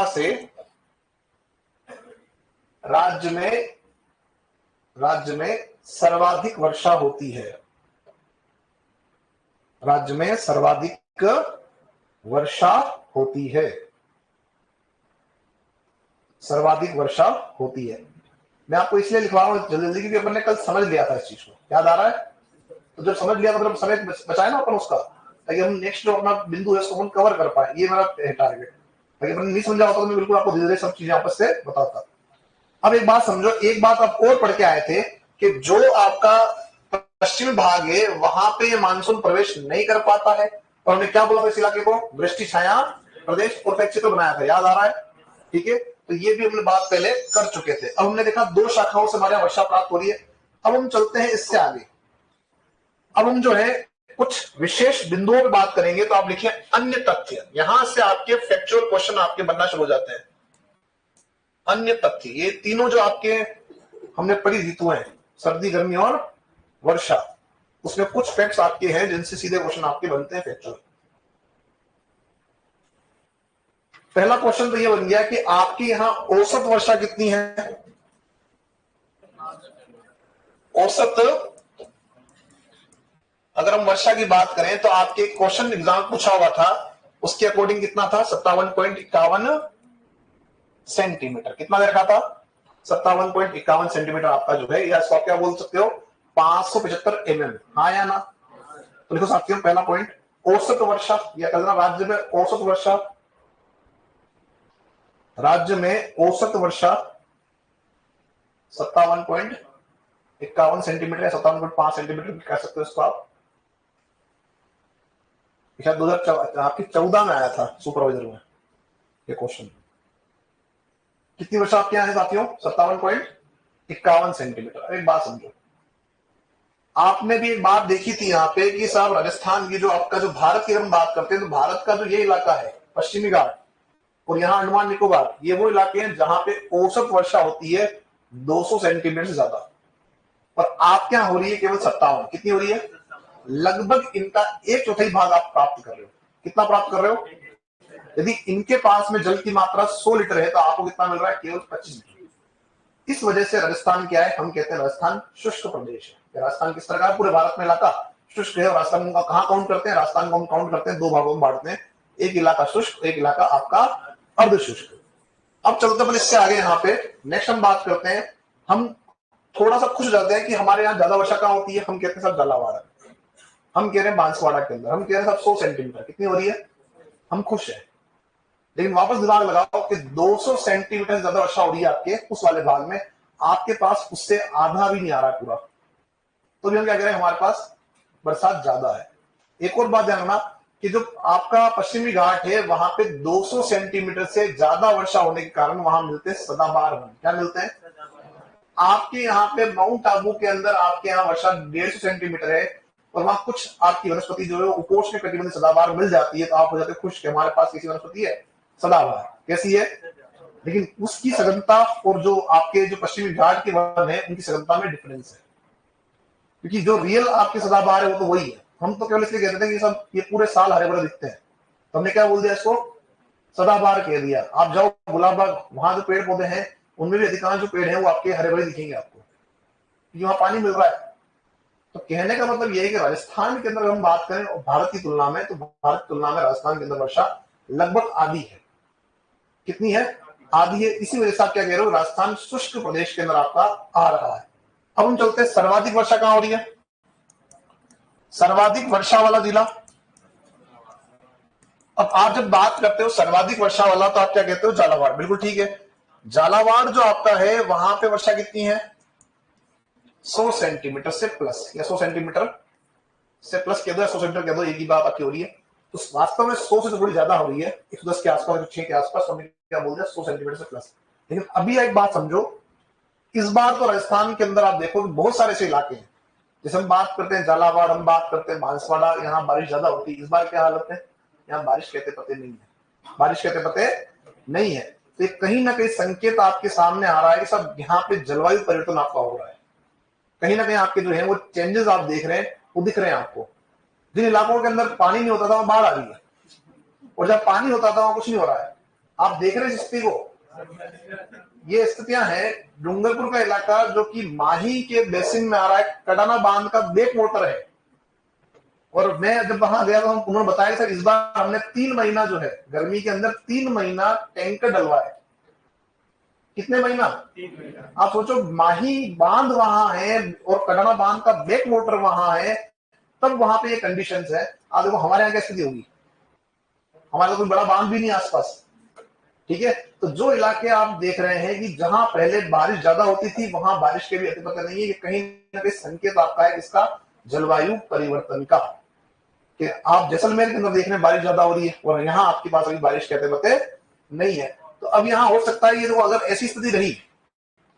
से राज्य में सर्वाधिक वर्षा होती है। राज्य में सर्वाधिक वर्षा होती है, सर्वाधिक वर्षा होती है। मैं आपको इसलिए लिखवा रहा हूं जल्दी जल्दी, क्योंकि अपन ने कल समझ लिया था इस चीज को। याद आ रहा है? तो जब समझ लिया मतलब समय बचाए ना अपन उसका, ताकि हम नेक्स्ट जो अपना बिंदु है उसको हम कवर कर पाए। ये मेरा टारगेट। ताकि अपन नहीं समझा होता तो मैं बिल्कुल आपको धीरे धीरे सब चीजें आपस से बताता। अब एक बात समझो, एक बात आप और पढ़ के आए थे कि जो आपका पश्चिमी भाग है वहां पे मानसून प्रवेश नहीं कर पाता है, और हमने क्या बोला था इस इलाके को? वृष्टि छाया प्रदेश और चित्र बनाया था। याद आ रहा है? ठीक है, तो ये भी हमने बात पहले कर चुके थे। अब हमने देखा दो शाखाओं से हमारे वर्षा प्राप्त हो रही है। अब हम चलते हैं इससे आगे। अब हम जो है कुछ विशेष बिंदुओं पर बात करेंगे। तो आप लिखिए अन्य तथ्य। यहां से आपके फैक्चुअल क्वेश्चन आपके बनना शुरू हो जाते हैं। अन्य तथ्य, ये तीनों जो आपके हमने पढ़ी ऋतुएं, सर्दी, गर्मी और वर्षा, उसमें कुछ फैक्ट्स आपके हैं जिनसे सीधे क्वेश्चन आपके बनते हैं फैक्चुअल। पहला क्वेश्चन तो ये बन गया कि आपके यहां औसत वर्षा कितनी है? औसत, अगर हम वर्षा की बात करें तो आपके क्वेश्चन एग्जाम पूछा हुआ था, उसके अकॉर्डिंग कितना था? 57.51 सेंटीमीटर। कितना दे रखा था? 57.51 सेंटीमीटर आपका जो है, या इसको क्या बोल सकते हो? 575 mm। हाँ या ना? तो लिखो साथियों पहला पॉइंट, औसत वर्षा, या कहना राज्य में औसत वर्षा, राज्य में औसत वर्षा 57.51 सेंटीमीटर या 57.5 सेंटीमीटर कह सकते हो इसको आप। शायद 2014 में आया था सुपरवाइजर में ये क्वेश्चन। कितनी वर्षा आपके यहां है साथियों? 57.51 सेंटीमीटर। एक बात समझो, आपने भी एक बात देखी थी यहाँ पे कि साहब राजस्थान की जो आपका जो भारत की हम बात करते हैं, तो भारत का जो ये इलाका है पश्चिमी घाट और यहाँ अंडमान निकोबार, ये वो इलाके हैं जहां पे औसत वर्षा होती है 200 सेंटीमीटर से ज्यादा, और आपके यहां हो रही है केवल 57। कितनी हो रही है? लगभग इनका 1/4 भाग आप प्राप्त कर रहे हो। कितना प्राप्त कर रहे हो? यदि इनके पास में जल की मात्रा 100 लीटर है तो आपको कितना मिल रहा है? केवल 25 लीटर। इस वजह से राजस्थान क्या है? हम कहते हैं राजस्थान शुष्क प्रदेश है। राजस्थान किस तरह का? पूरे भारत में इलाका शुष्क है और राजस्थान का कहाँ काउंट करते हैं, राजस्थान को हम काउंट करते हैं, दो भागों में बांटते हैं, एक इलाका शुष्क, एक इलाका आपका अर्ध शुष्क। अब चलते अपन इससे आगे, यहाँ पे नेक्स्ट हम बात करते हैं, हम थोड़ा सा खुश जाते हैं कि हमारे यहाँ ज्यादा वर्षा कहाँ होती है, हम कहते हैं सब झालावाड़, हम कह रहे हैं बांसवाड़ा के अंदर, हम कह रहे हैं सब 100 सेंटीमीटर, कितनी हो रही है, हम खुश हैं। लेकिन वापस दिमाग लगाओ कि 200 सेंटीमीटर ज्यादा वर्षा हो रही है आपके उस वाले भाग में, आपके पास उससे आधा भी नहीं आ रहा है पूरा, तो भी हम क्या कह रहे हैं, हमारे पास बरसात ज्यादा है। एक और बात ध्यान रखना कि जो आपका पश्चिमी घाट है वहां पे 200 सेंटीमीटर से ज्यादा वर्षा होने के कारण वहां मिलते हैं सदाबहार वन। क्या मिलते हैं, आपके यहाँ पे माउंट आबू के अंदर आपके यहाँ वर्षा 150 सेंटीमीटर है और वहां कुछ आपकी वनस्पति जो है उपोष्ण कटिबंधीय सदाबहार मिल जाती है, तो आप हो जाते खुश कि हमारे पास कैसी वनस्पति है, सदाबहार। कैसी है, लेकिन उसकी सघनता और जो आपके जो पश्चिमी घाट के वन है उनकी सघनता में डिफरेंस है, क्योंकि जो रियल आपके सदाबहार है वो तो वही है। हम तो केवल इसलिए कहते थे कि सब ये पूरे साल हरे भरे दिखते हैं, तो हमने क्या बोल दिया, इसको सदाबहार कह दिया। आप जाओ गुलाब बाग, वहां जो पेड़ पौधे हैं उनमें भी अधिकांश जो पेड़ हैं वो आपके हरे भरे दिखेंगे आपको, क्योंकि वहां पानी मिल रहा है। तो कहने का मतलब ये है कि राजस्थान के अंदर हम बात करें और भारत की तुलना में, तो भारत की तुलना में राजस्थान के अंदर वर्षा लगभग आधी है। कितनी है, आधी है। इसी वजह से आप क्या कह रहे हो, राजस्थान शुष्क प्रदेश के अंदर आपका आ रहा है। अब हम चलते हैं, सर्वाधिक वर्षा कहां हो रही है, सर्वाधिक वर्षा वाला जिला। अब आप जब बात करते हो सर्वाधिक वर्षा वाला, तो आप क्या कहते हो, झालावाड़। बिल्कुल ठीक है, झालावाड़ जो आपका है वहां पे वर्षा कितनी है, 100 सेंटीमीटर से प्लस, या 100 सेंटीमीटर से प्लस कह दो या 100 सेंटीमीटर कह दो, एक ही बात आपकी हो रही है। तो वास्तव में 100 से थोड़ी ज्यादा हो रही है, 110 के आसपास, 106 के आसपास, हमने क्या बोल दिया, 100 सेंटीमीटर से प्लस। लेकिन अभी एक बात समझो, इस बार तो राजस्थान के अंदर आप देखो बहुत सारे ऐसे इलाके हैं, जैसे हम बात करते हैं झालावाड़, हम बात करते हैं बांसवाड़ा, यहाँ बारिश ज्यादा होती है। इस बार क्या हालत है, यहाँ बारिश कहते पते नहीं है, बारिश कहते पते नहीं है। तो ये कहीं ना कहीं संकेत आपके सामने आ रहा है कि सब यहाँ पे जलवायु परिवर्तन आपका हो रहा है, कहीं ना कहीं आपके जो है वो चेंजेस आप देख रहे हैं, वो दिख रहे हैं आपको। जिन इलाकों के अंदर पानी नहीं होता था वहां बाढ़ आ रही है, और जब पानी होता था वहां कुछ नहीं हो रहा है। आप देख रहे हैं स्थिति को, ये स्थितियां हैं। डूंगरपुर का इलाका जो कि माही के बेसिन में आ रहा है, कडाना बांध का बैक वाटर है, और मैं जब वहां गया तो उन्होंने बताया सर इस बार हमने 3 महीना जो है गर्मी के अंदर 3 महीना टैंकर डलवाए। कितने महीना, आप सोचो, माही बांध वहां है और कडाना बांध का बैक वाटर वहां है, तब वहां पे ये कंडीशंस है। आप देखो हमारे यहाँ क्या स्थिति होगी, हमारे तो कोई बड़ा बांध भी नहीं आसपास, ठीक है। तो जो इलाके आप देख रहे हैं कि जहां पहले बारिश ज्यादा होती थी वहां बारिश के भी अति पता नहीं है, कि कहीं ना कहीं संकेत आपका है इसका जलवायु परिवर्तन का, कि आप जैसलमेर के अंदर देख रहे हैं बारिश ज्यादा हो रही है और यहाँ आपके पास अभी बारिश कहते पते नहीं है। तो अब यहाँ हो सकता है ये तो अगर ऐसी स्थिति रही,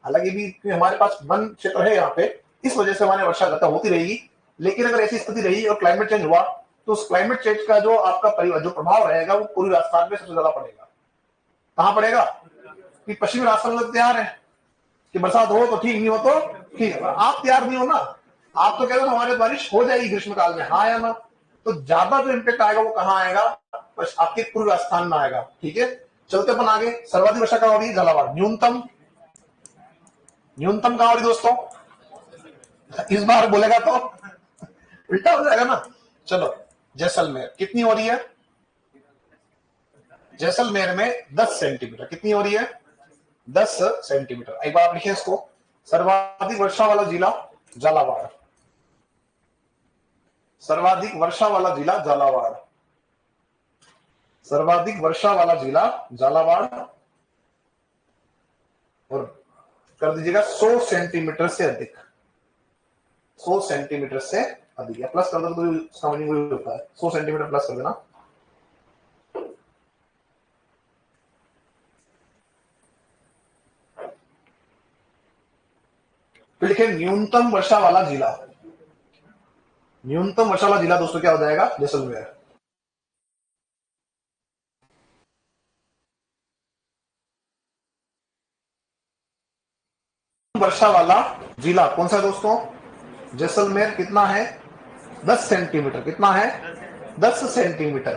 हालांकि भी हमारे पास वन क्षेत्र है यहाँ पे, इस वजह से हमारे वर्षा घटा होती रहेगी, लेकिन अगर ऐसी स्थिति रही और क्लाइमेट चेंज हुआ तो उस क्लाइमेट चेंज का जो आपका जो प्रभाव रहेगा वो पूरी राजस्थान में सबसे ज्यादा पड़ेगा। कहां पड़ेगा, कि पश्चिमी राजस्थान में तैयार है कि बरसात हो तो ठीक, नहीं हो तो ठीक। आप तैयार नहीं हो ना, आप तो कह रहे हो हमारे बारिश हो जाएगी ग्रीष्मकाल में, हाँ या ना। तो ज्यादा जो इम्पैक्ट आएगा वो कहां आएगा, बस आपके पूर्व राजस्थान में आएगा। ठीक है, चलते अपन आगे। सर्वाधिक वर्षा कहां हो रही है, झालावाड़। न्यूनतम, न्यूनतम कहां हो रही दोस्तों, इस बार बोलेगा तो उल्टा हो जाएगा ना। चलो, जैसलमेर कितनी हो रही है, जैसलमेर में 10 सेंटीमीटर, कितनी हो रही है, 10 सेंटीमीटर। एक बार आप लिखिए इसको, सर्वाधिक वर्षा वाला जिला झालावाड़, सर्वाधिक वर्षा वाला जिला झालावाड़, सर्वाधिक वर्षा वाला जिला झालावाड़, और कर दीजिएगा 100 सेंटीमीटर से अधिक, 100 सेंटीमीटर से अधिक, या प्लस कर दो तो समझ नहीं होता है, 100 सेंटीमीटर प्लस कर देना। फिर लिखे न्यूनतम वर्षा वाला जिला, न्यूनतम वर्षा वाला जिला दोस्तों क्या हो जाएगा, जैसलमेर। वर्षा वाला जिला कौन सा दोस्तों, जैसलमेर। कितना है, 10 सेंटीमीटर। कितना है, 10 सेंटीमीटर।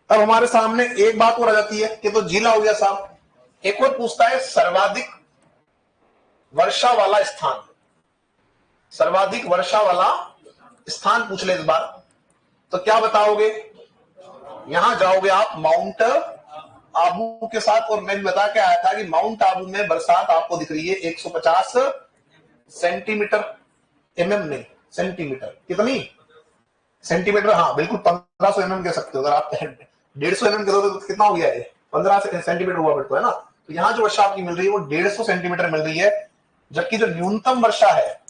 अब हमारे सामने एक बात और आ जाती है कि तो जिला हो गया साहब, एक और पूछता है सर्वाधिक वर्षा वाला स्थान, सर्वाधिक वर्षा वाला स्थान पूछ ले इस बार तो क्या बताओगे? यहां जाओगे आप माउंट आबू के साथ, और मैं भी बता के आया था कि माउंट आबू में बरसात आपको दिख रही है 150 सेंटीमीटर, एमएम नहीं सेंटीमीटर। कितनी सेंटीमीटर? हाँ बिल्कुल 1500 एमएम कह सकते हो। अगर आप 150 एमएम करोगे तो कितना हो गया है? 15 सेंटीमीटर हुआ फिर तो, है ना। तो यहाँ जो वर्षा आपकी मिल रही है वो 150 सेंटीमीटर मिल रही है, जबकि जो न्यूनतम वर्षा है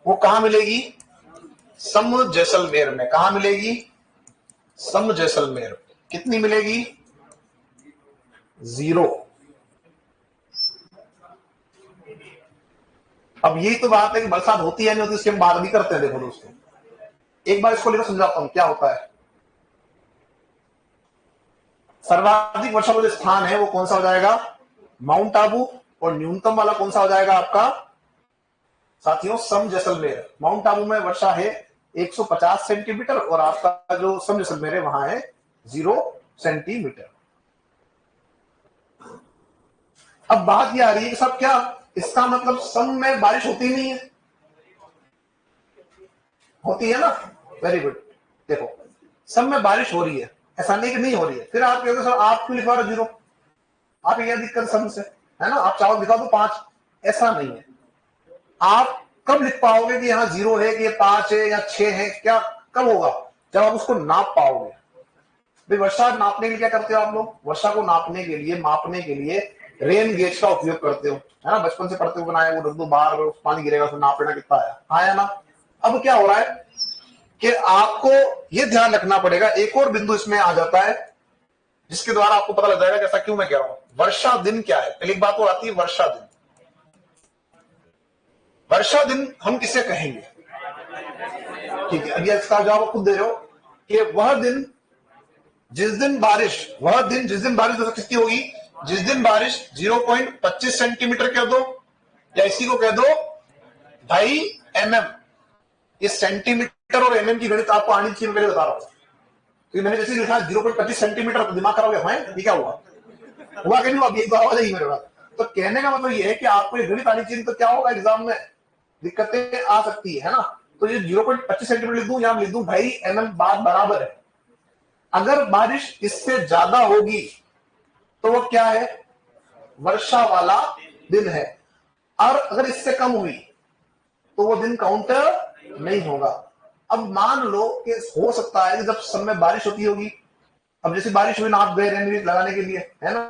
वो कहां मिलेगी? सम जैसलमेर में। कहां मिलेगी? सम जैसलमेर। कितनी मिलेगी? 0। अब यही तो बात है कि बरसात होती है नहीं होती, इसके हम बात भी करते हैं। देखो दोस्तों, एक बार इसको लेकर समझाता हूं क्या होता है। सर्वाधिक वर्षा वाला स्थान है वो कौन सा हो जाएगा? माउंट आबू। और न्यूनतम वाला कौन सा हो जाएगा आपका साथियों? सम जैसलमेर। माउंट आबू में वर्षा है 150 सेंटीमीटर और आपका जो सम जैसलमेर है वहां है 0 सेंटीमीटर। अब बात यह आ रही है कि सब क्या इसका मतलब सम में बारिश होती नहीं है? होती है ना। Very good. देखो सम में बारिश हो रही है, ऐसा नहीं कि नहीं हो रही है। फिर आप कहते सर आप क्यों लिखवा रहे 0? आप क्या दिक्कत सम से, है ना। आप चाहो दिखा दो 5, ऐसा नहीं है। आप कब लिख पाओगे कि यहाँ 0 है कि ये 5 है या 6 है? क्या कब होगा? जब आप उसको नाप पाओगे। भाई वर्षा नापने के लिए क्या करते हो आप लोग? वर्षा को नापने के लिए, मापने के लिए रेन गेज का उपयोग करते हो, है ना। बचपन से पढ़ते हुए बनाया, वो रख दो बाहर, पानी गिरेगा तो नाप लेना कितना आया, आया ना। अब क्या हो रहा है कि आपको ये ध्यान रखना पड़ेगा, एक और बिंदु इसमें आ जाता है जिसके द्वारा आपको पता लग जाएगा कि ऐसा क्यों मैं कह रहा हूं। वर्षा दिन क्या है? पहली बात तो आती है वर्षा दिन। वर्षा दिन हम किसे कहेंगे? ठीक है, अभी इसका जवाब खुद दे रहे हो कि वह दिन जिस दिन बारिश, वह दिन जिस दिन बारिश कितनी होगी? जिस दिन बारिश 0.25 सेंटीमीटर कह दो, या इसी को कह दो 2.5 mm। इस सेंटीमीटर और एमएम की गणित आपको आनी चाहिए, मैं बता रहा हूं। तो मैंने जैसे लिखा 0.25 सेंटीमीटर, तो दिमाग खराब हो गया, ये क्या हुआ? हुआ कि नहीं? अभी एक बार आवाज मेरे पास। तो कहने का मतलब ये है कि आपको ये गणित आनी चाहिए, तो क्या होगा एग्जाम में दिक्कतें आ सकती है ना। तो ये 0.25 सेंटीमीटर लिख दूं या लिख दूं 2.5 mm, बात बराबर है। अगर बारिश इससे ज्यादा होगी तो वो क्या है? वर्षा वाला दिन है। और अगर इससे कम हुई तो वो दिन काउंटर नहीं होगा। अब मान लो कि हो सकता है कि जब समय बारिश होती होगी, अब जैसे बारिश हुई ना, आप गए रेनगेज लगाने के लिए, है ना।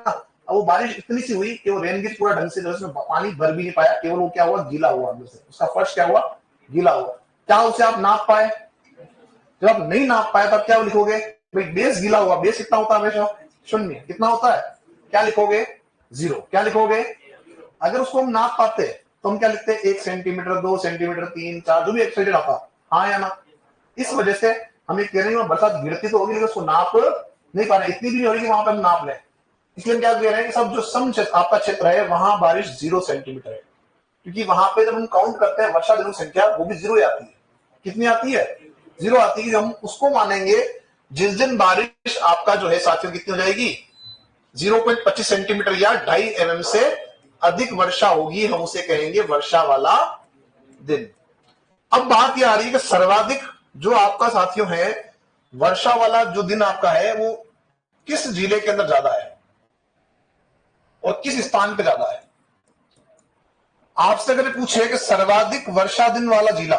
अब वो बारिश इतनी सी हुई कि वो रेनगेज पूरा ढंग से जो उसमें पानी भर भी नहीं पाया, केवल वो क्या हुआ? गीला हुआ अंदर से, उसका फर्श क्या हुआ? गीला हुआ। क्या उसे आप नाप पाए? जब आप नहीं नाप पाए तब क्या लिखोगे? भाई बेस गीला हुआ। बेस कितना होता है हमेशा? 0। कितना होता है? क्या लिखोगे? 0। क्या लिखोगे? अगर उसको हम नाप पाते तो हम क्या लिखते हैं? 1 सेंटीमीटर, 2 सेंटीमीटर, 3, 4, जो भी एक्सटेंडेड आता, हाँ या ना। इस वजह से हम ये कह रहे हैं बरसात गिरती तो होगी लेकिन उसको नाप नहीं पा रहे, इतनी भी नहीं हो रही कि वहां पर हम नाप लें। इसलिए हम क्या कह रहे हैं कि सब जो सम आपका क्षेत्र है वहां बारिश 0 सेंटीमीटर है, क्योंकि वहां पे जब हम काउंट करते हैं वर्षा दिनों की संख्या वो भी 0 आती है। कितनी आती है? 0 आती है। हम उसको मानेंगे जिस दिन बारिश आपका जो है साथियों कितनी हो जाएगी? 0.25 सेंटीमीटर या 2.5 mm से अधिक वर्षा होगी, हम उसे कहेंगे वर्षा वाला दिन। अब बात यह आ रही है कि सर्वाधिक जो आपका साथियों है वर्षा वाला जो दिन आपका है वो किस जिले के अंदर ज्यादा है और किस स्थान पे ज्यादा है? आपसे अगर पूछे कि सर्वाधिक वर्षा दिन वाला जिला,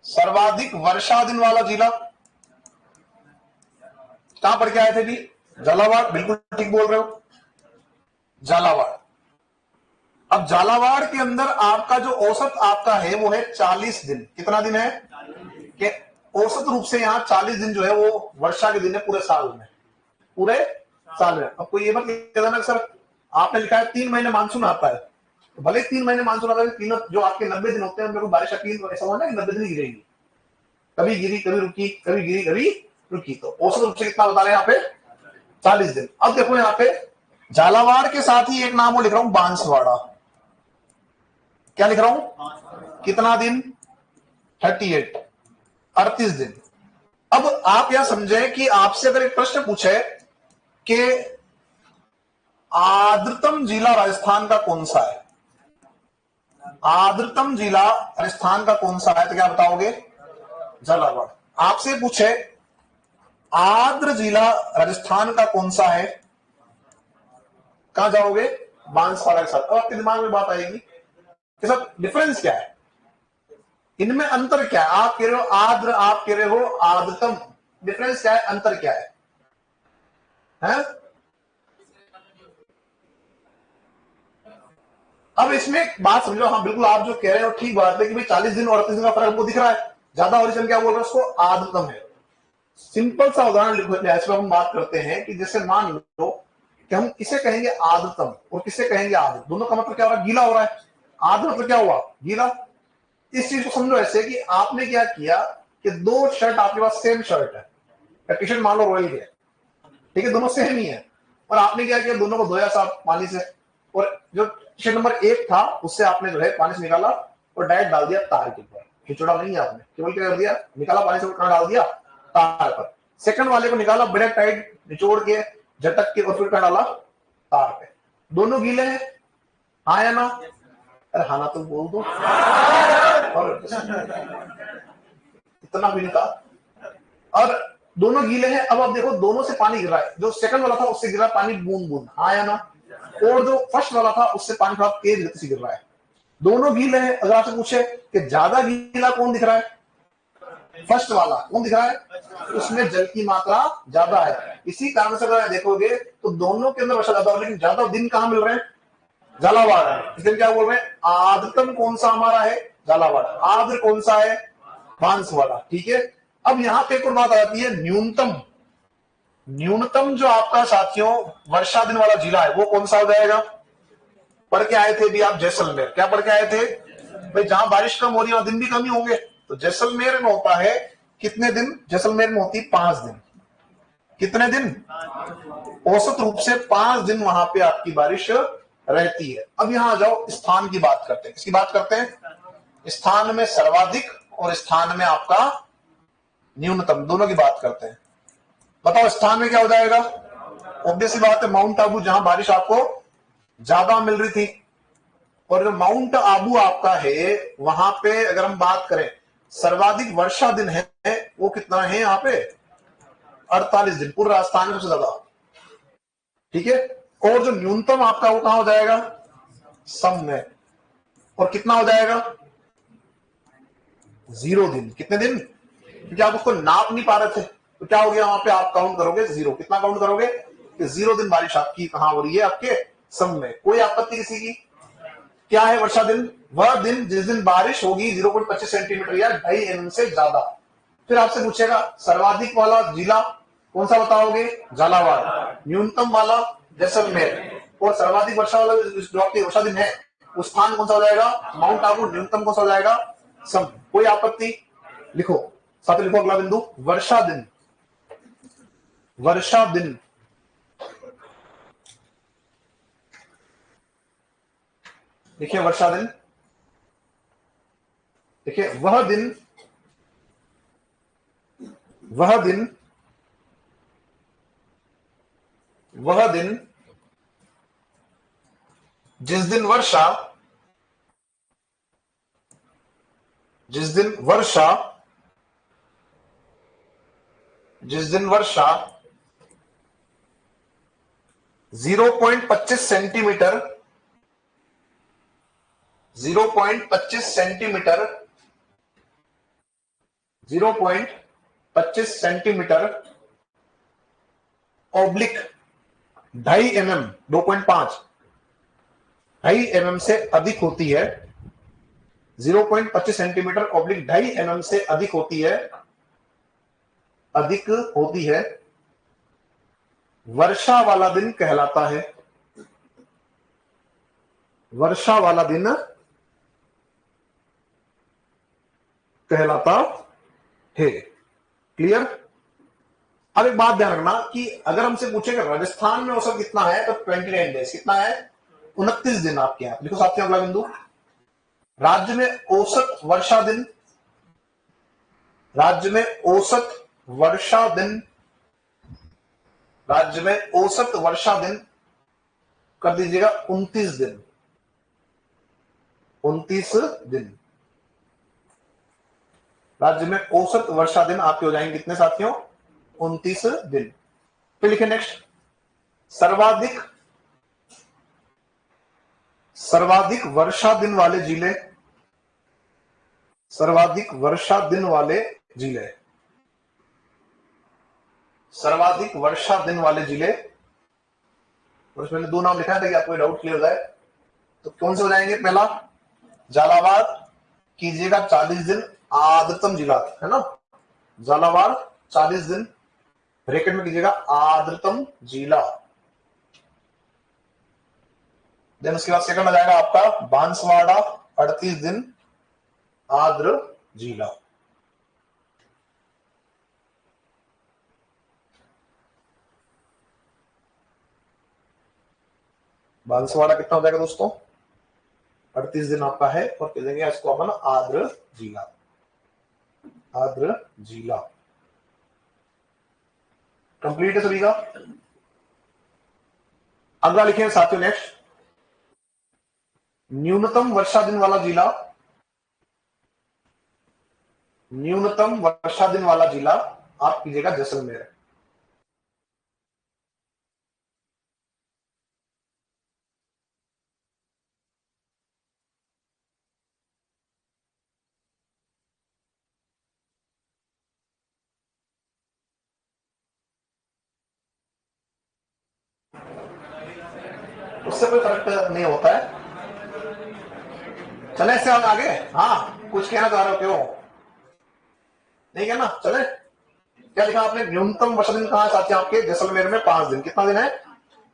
सर्वाधिक वर्षा दिन वाला जिला कहां पढ़ के आए थे भी? झालावाड़। बिल्कुल ठीक बोल रहे हो, झालावाड़। अब झालावाड़ के अंदर आपका जो औसत आपका है वो है 40 दिन। कितना दिन है? कि औसत रूप से यहाँ 40 दिन जो है वो वर्षा के दिन है पूरे साल में, पूरे साल में। अब कोई ये मत कहना ना सर आपने लिखा है 3 महीने मानसून आता है, तो भले 3 महीने मानसून आता है, तीनों जो आपके 90 दिन होते हैं उनमें बारिश का 3 ऐसा हुआ ना कि 90 दिन गिरेगी, कभी गिरी कभी रुकी, कभी गिरी कभी रुकी। तो औसत रूप से कितना बता रहे हैं यहाँ पे? 40 दिन। अब देखो यहाँ पे झालावाड़ के साथ ही एक नाम वो लिख रहा हूं, बांसवाड़ा। क्या लिख रहा हूं? कितना दिन? 38, 38 दिन। अब आप यह समझे कि आपसे अगर एक प्रश्न पूछे कि आर्द्रतम जिला राजस्थान का कौन सा है, आर्द्रतम जिला राजस्थान का कौन सा है, तो क्या बताओगे? झालावाड़। आपसे पूछे आर्द्र जिला राजस्थान का कौन सा है, कहां जाओगे? बांसवाड़ा के साथ। अब आपके दिमाग में बात आएगी कि सब डिफरेंस क्या है, इनमें अंतर क्या है? आप कह रहे हो आर्द्र, आप कह रहे हो आर्द्रतम, डिफरेंस क्या है, अंतर क्या है? हैं? अब इसमें एक बात समझो, हाँ बिल्कुल आप जो कह रहे हो ठीक बात है कि भाई 40 दिन और 38 दिन का फर्क हमको दिख रहा है, ज्यादा ओरिजिन क्या बोल रहे हैं उसको? आर्द्रतम है। सिंपल सा उदाहरण लिहाज हम बात करते हैं कि जैसे मान लो कि हम इसे कहेंगे आर्द्रतम और किसे कहेंगे आर्द्र, दोनों का मतलब क्या हो रहा है? गीला हो रहा है। आर्द्र मतलब क्या हुआ? गीला। इस चीज को समझो ऐसे कि आपने क्या किया कि दो शर्ट आपके पास सेम शर्ट है, टी शर्ट मान लो रॉयल के, ठीक है, दोनों सेम ही है, और आपने क्या किया, दोनों को धोया साफ पानी से, और जो टी शर्ट नंबर 1 था उससे आपने जो है पानी से निकाला और डायरेक्ट डाल दिया तार के ऊपर, खिचड़ा नहीं है आपने, केवल क्या कर दिया, निकाला पानी से और कहां डाल दिया? तार पर। सेकंड वाले को निकाला बड़े टाइट निचोड़ के, झटक के, और फिर कहां डाला? तार पे। दोनों गीले हैं, हाँ या ना? अरे हाँ ना तो बोल दो, और इतना भी नहीं कहा। और दोनों गीले हैं। अब आप देखो दोनों से पानी गिर रहा है, जो सेकंड वाला था उससे गिरा पानी बूंद बूंद, हाँ या ना? और जो फर्स्ट वाला था उससे पानी थोड़ा तेज गति से गिर रहा है। दोनों गीले हैं। अगर आपसे पूछे कि ज्यादा गीला कौन दिख रहा है, फर्स्ट वाला कौन दिख रहा है, उसमें जल की मात्रा ज्यादा है। इसी कारण से अगर देखोगे तो दोनों के अंदर वर्षा ज्यादा हो, लेकिन ज्यादा दिन कहां मिल रहे हैं? झालावाड़ है। इसलिए क्या बोल रहे हैं, आर्द्रतम कौन सा हमारा है? झालावाड़। आर्द्र कौन सा है? बांसवाड़ा। ठीक है। अब यहां पे एक और बात आ जाती है, न्यूनतम। न्यूनतम जो आपका साथियों वर्षा दिन वाला जिला है वो कौन सा हो जाएगा? पढ़ के आए थे भी आप जैसलमेर, क्या पढ़ के आए थे भाई? जहां बारिश कम हो रही है वहां दिन भी कम ही होंगे, तो जैसलमेर में होता है कितने दिन? जैसलमेर में होती 5 दिन। कितने दिन? औसत रूप से 5 दिन वहां पे आपकी बारिश रहती है। अब यहां आ जाओ, स्थान की बात करते हैं। किसकी बात करते हैं? स्थान में सर्वाधिक और स्थान में आपका न्यूनतम, दोनों की बात करते हैं। बताओ स्थान में क्या हो जाएगा? ऑब्वियस सी बात है, माउंट आबू, जहां बारिश आपको ज्यादा मिल रही थी। और जो माउंट आबू आपका है वहां पे अगर हम बात करें, सर्वाधिक वर्षा दिन है वो कितना है यहाँ पे? 48 दिन, पूरे राजस्थान में सबसे ज्यादा। ठीक है। और जो न्यूनतम आपका वो कहां हो जाएगा? सम में। और कितना हो जाएगा? 0 दिन। कितने दिन? क्योंकि आप उसको नाप नहीं पा रहे थे, तो क्या हो गया वहां पे? आप काउंट करोगे 0। कितना काउंट करोगे? कि 0 दिन बारिश आपकी कहां हो रही है? आपके सम में। कोई आपत्ति किसी की? क्या है वर्षा दिन? वह दिन जिस दिन बारिश होगी 0.25 सेंटीमीटर या 2.5 mm से ज्यादा। फिर आपसे पूछेगा सर्वाधिक वाला जिला कौन सा बताओगे? झालावाड़। न्यूनतम वाला जैसलमेर। और सर्वाधिक वर्षा वाला जो आपकी वर्षा दिन है उस स्थान कौन सा हो जाएगा? माउंट आबू। न्यूनतम कौन सा हो जाएगा? सम। कोई आपत्ति? लिखो, साथ लिखो अगला बिंदु, वर्षा दिन। वर्षा दिन, देखिए वर्षा दिन, देखिए वह दिन, वह दिन, वह दिन जिस दिन वर्षा, जिस दिन वर्षा, जिस दिन वर्षा 0.25 centimetre, 0.25 centimetre, 0.25 centimetre oblique 2.5 mm, 2.5, 2.5 mm से अधिक होती है। 0.25 सेंटीमीटर ऑब्लिक 2.5 mm से अधिक होती है, अधिक होती है, वर्षा वाला दिन कहलाता है। वर्षा वाला दिन कहलाता है। क्लियर? अब एक बात ध्यान रखना कि अगर हमसे पूछे कि राजस्थान में औसत कितना है, तो 29 डेज। कितना है? 29 दिन आपके यहां। देखो साथियों अगला बिंदु, राज्य में औसत वर्षा दिन, राज्य में औसत वर्षा दिन, राज्य में औसत वर्षा दिन कर दीजिएगा 29 दिन। 29 दिन। राज्य में औसत वर्षा दिन आपके हो जाएंगे कितने साथियों? 29 दिन। फिर लिखे नेक्स्ट, सर्वाधिक वर्षा दिन वाले जिले, सर्वाधिक वर्षा दिन वाले जिले, सर्वाधिक वर्षा दिन वाले जिले। और इसमें दो नाम लिखा है ताकि आपको डाउट क्लियर हो जाए। तो कौन से हो जाएंगे? पहला झालावाड़ कीजिएगा 40 दिन आर्द्रतम जिला, है ना, झालावाड़ 40 दिन ब्रैकेट में कीजिएगा आर्द्रतम जिला। देन उसके बाद सेकंड आ जाएगा आपका बांसवाड़ा 38 दिन आर्द्र जिला। बांसवाड़ा कितना हो जाएगा दोस्तों? 38 दिन आपका है और कह देंगे इसको अपन आर्द्र जिला, आर्द्र जिला। कंप्लीट है सभी का? अगला लिखें साथियों नेक्स्ट, न्यूनतम वर्षा दिन वाला जिला, न्यूनतम वर्षा दिन वाला जिला आप कीजिएगा जैसलमेर। उससे कोई फर्क नहीं होता है। चले इससे हम आगे। हाँ कुछ कहना चाह रहे हो? क्यों नहीं कहना? चले, क्या लिखा आपने? न्यूनतम वर्षा दिन कहा साथी आपके? जैसलमेर में 5 दिन। कितना दिन है?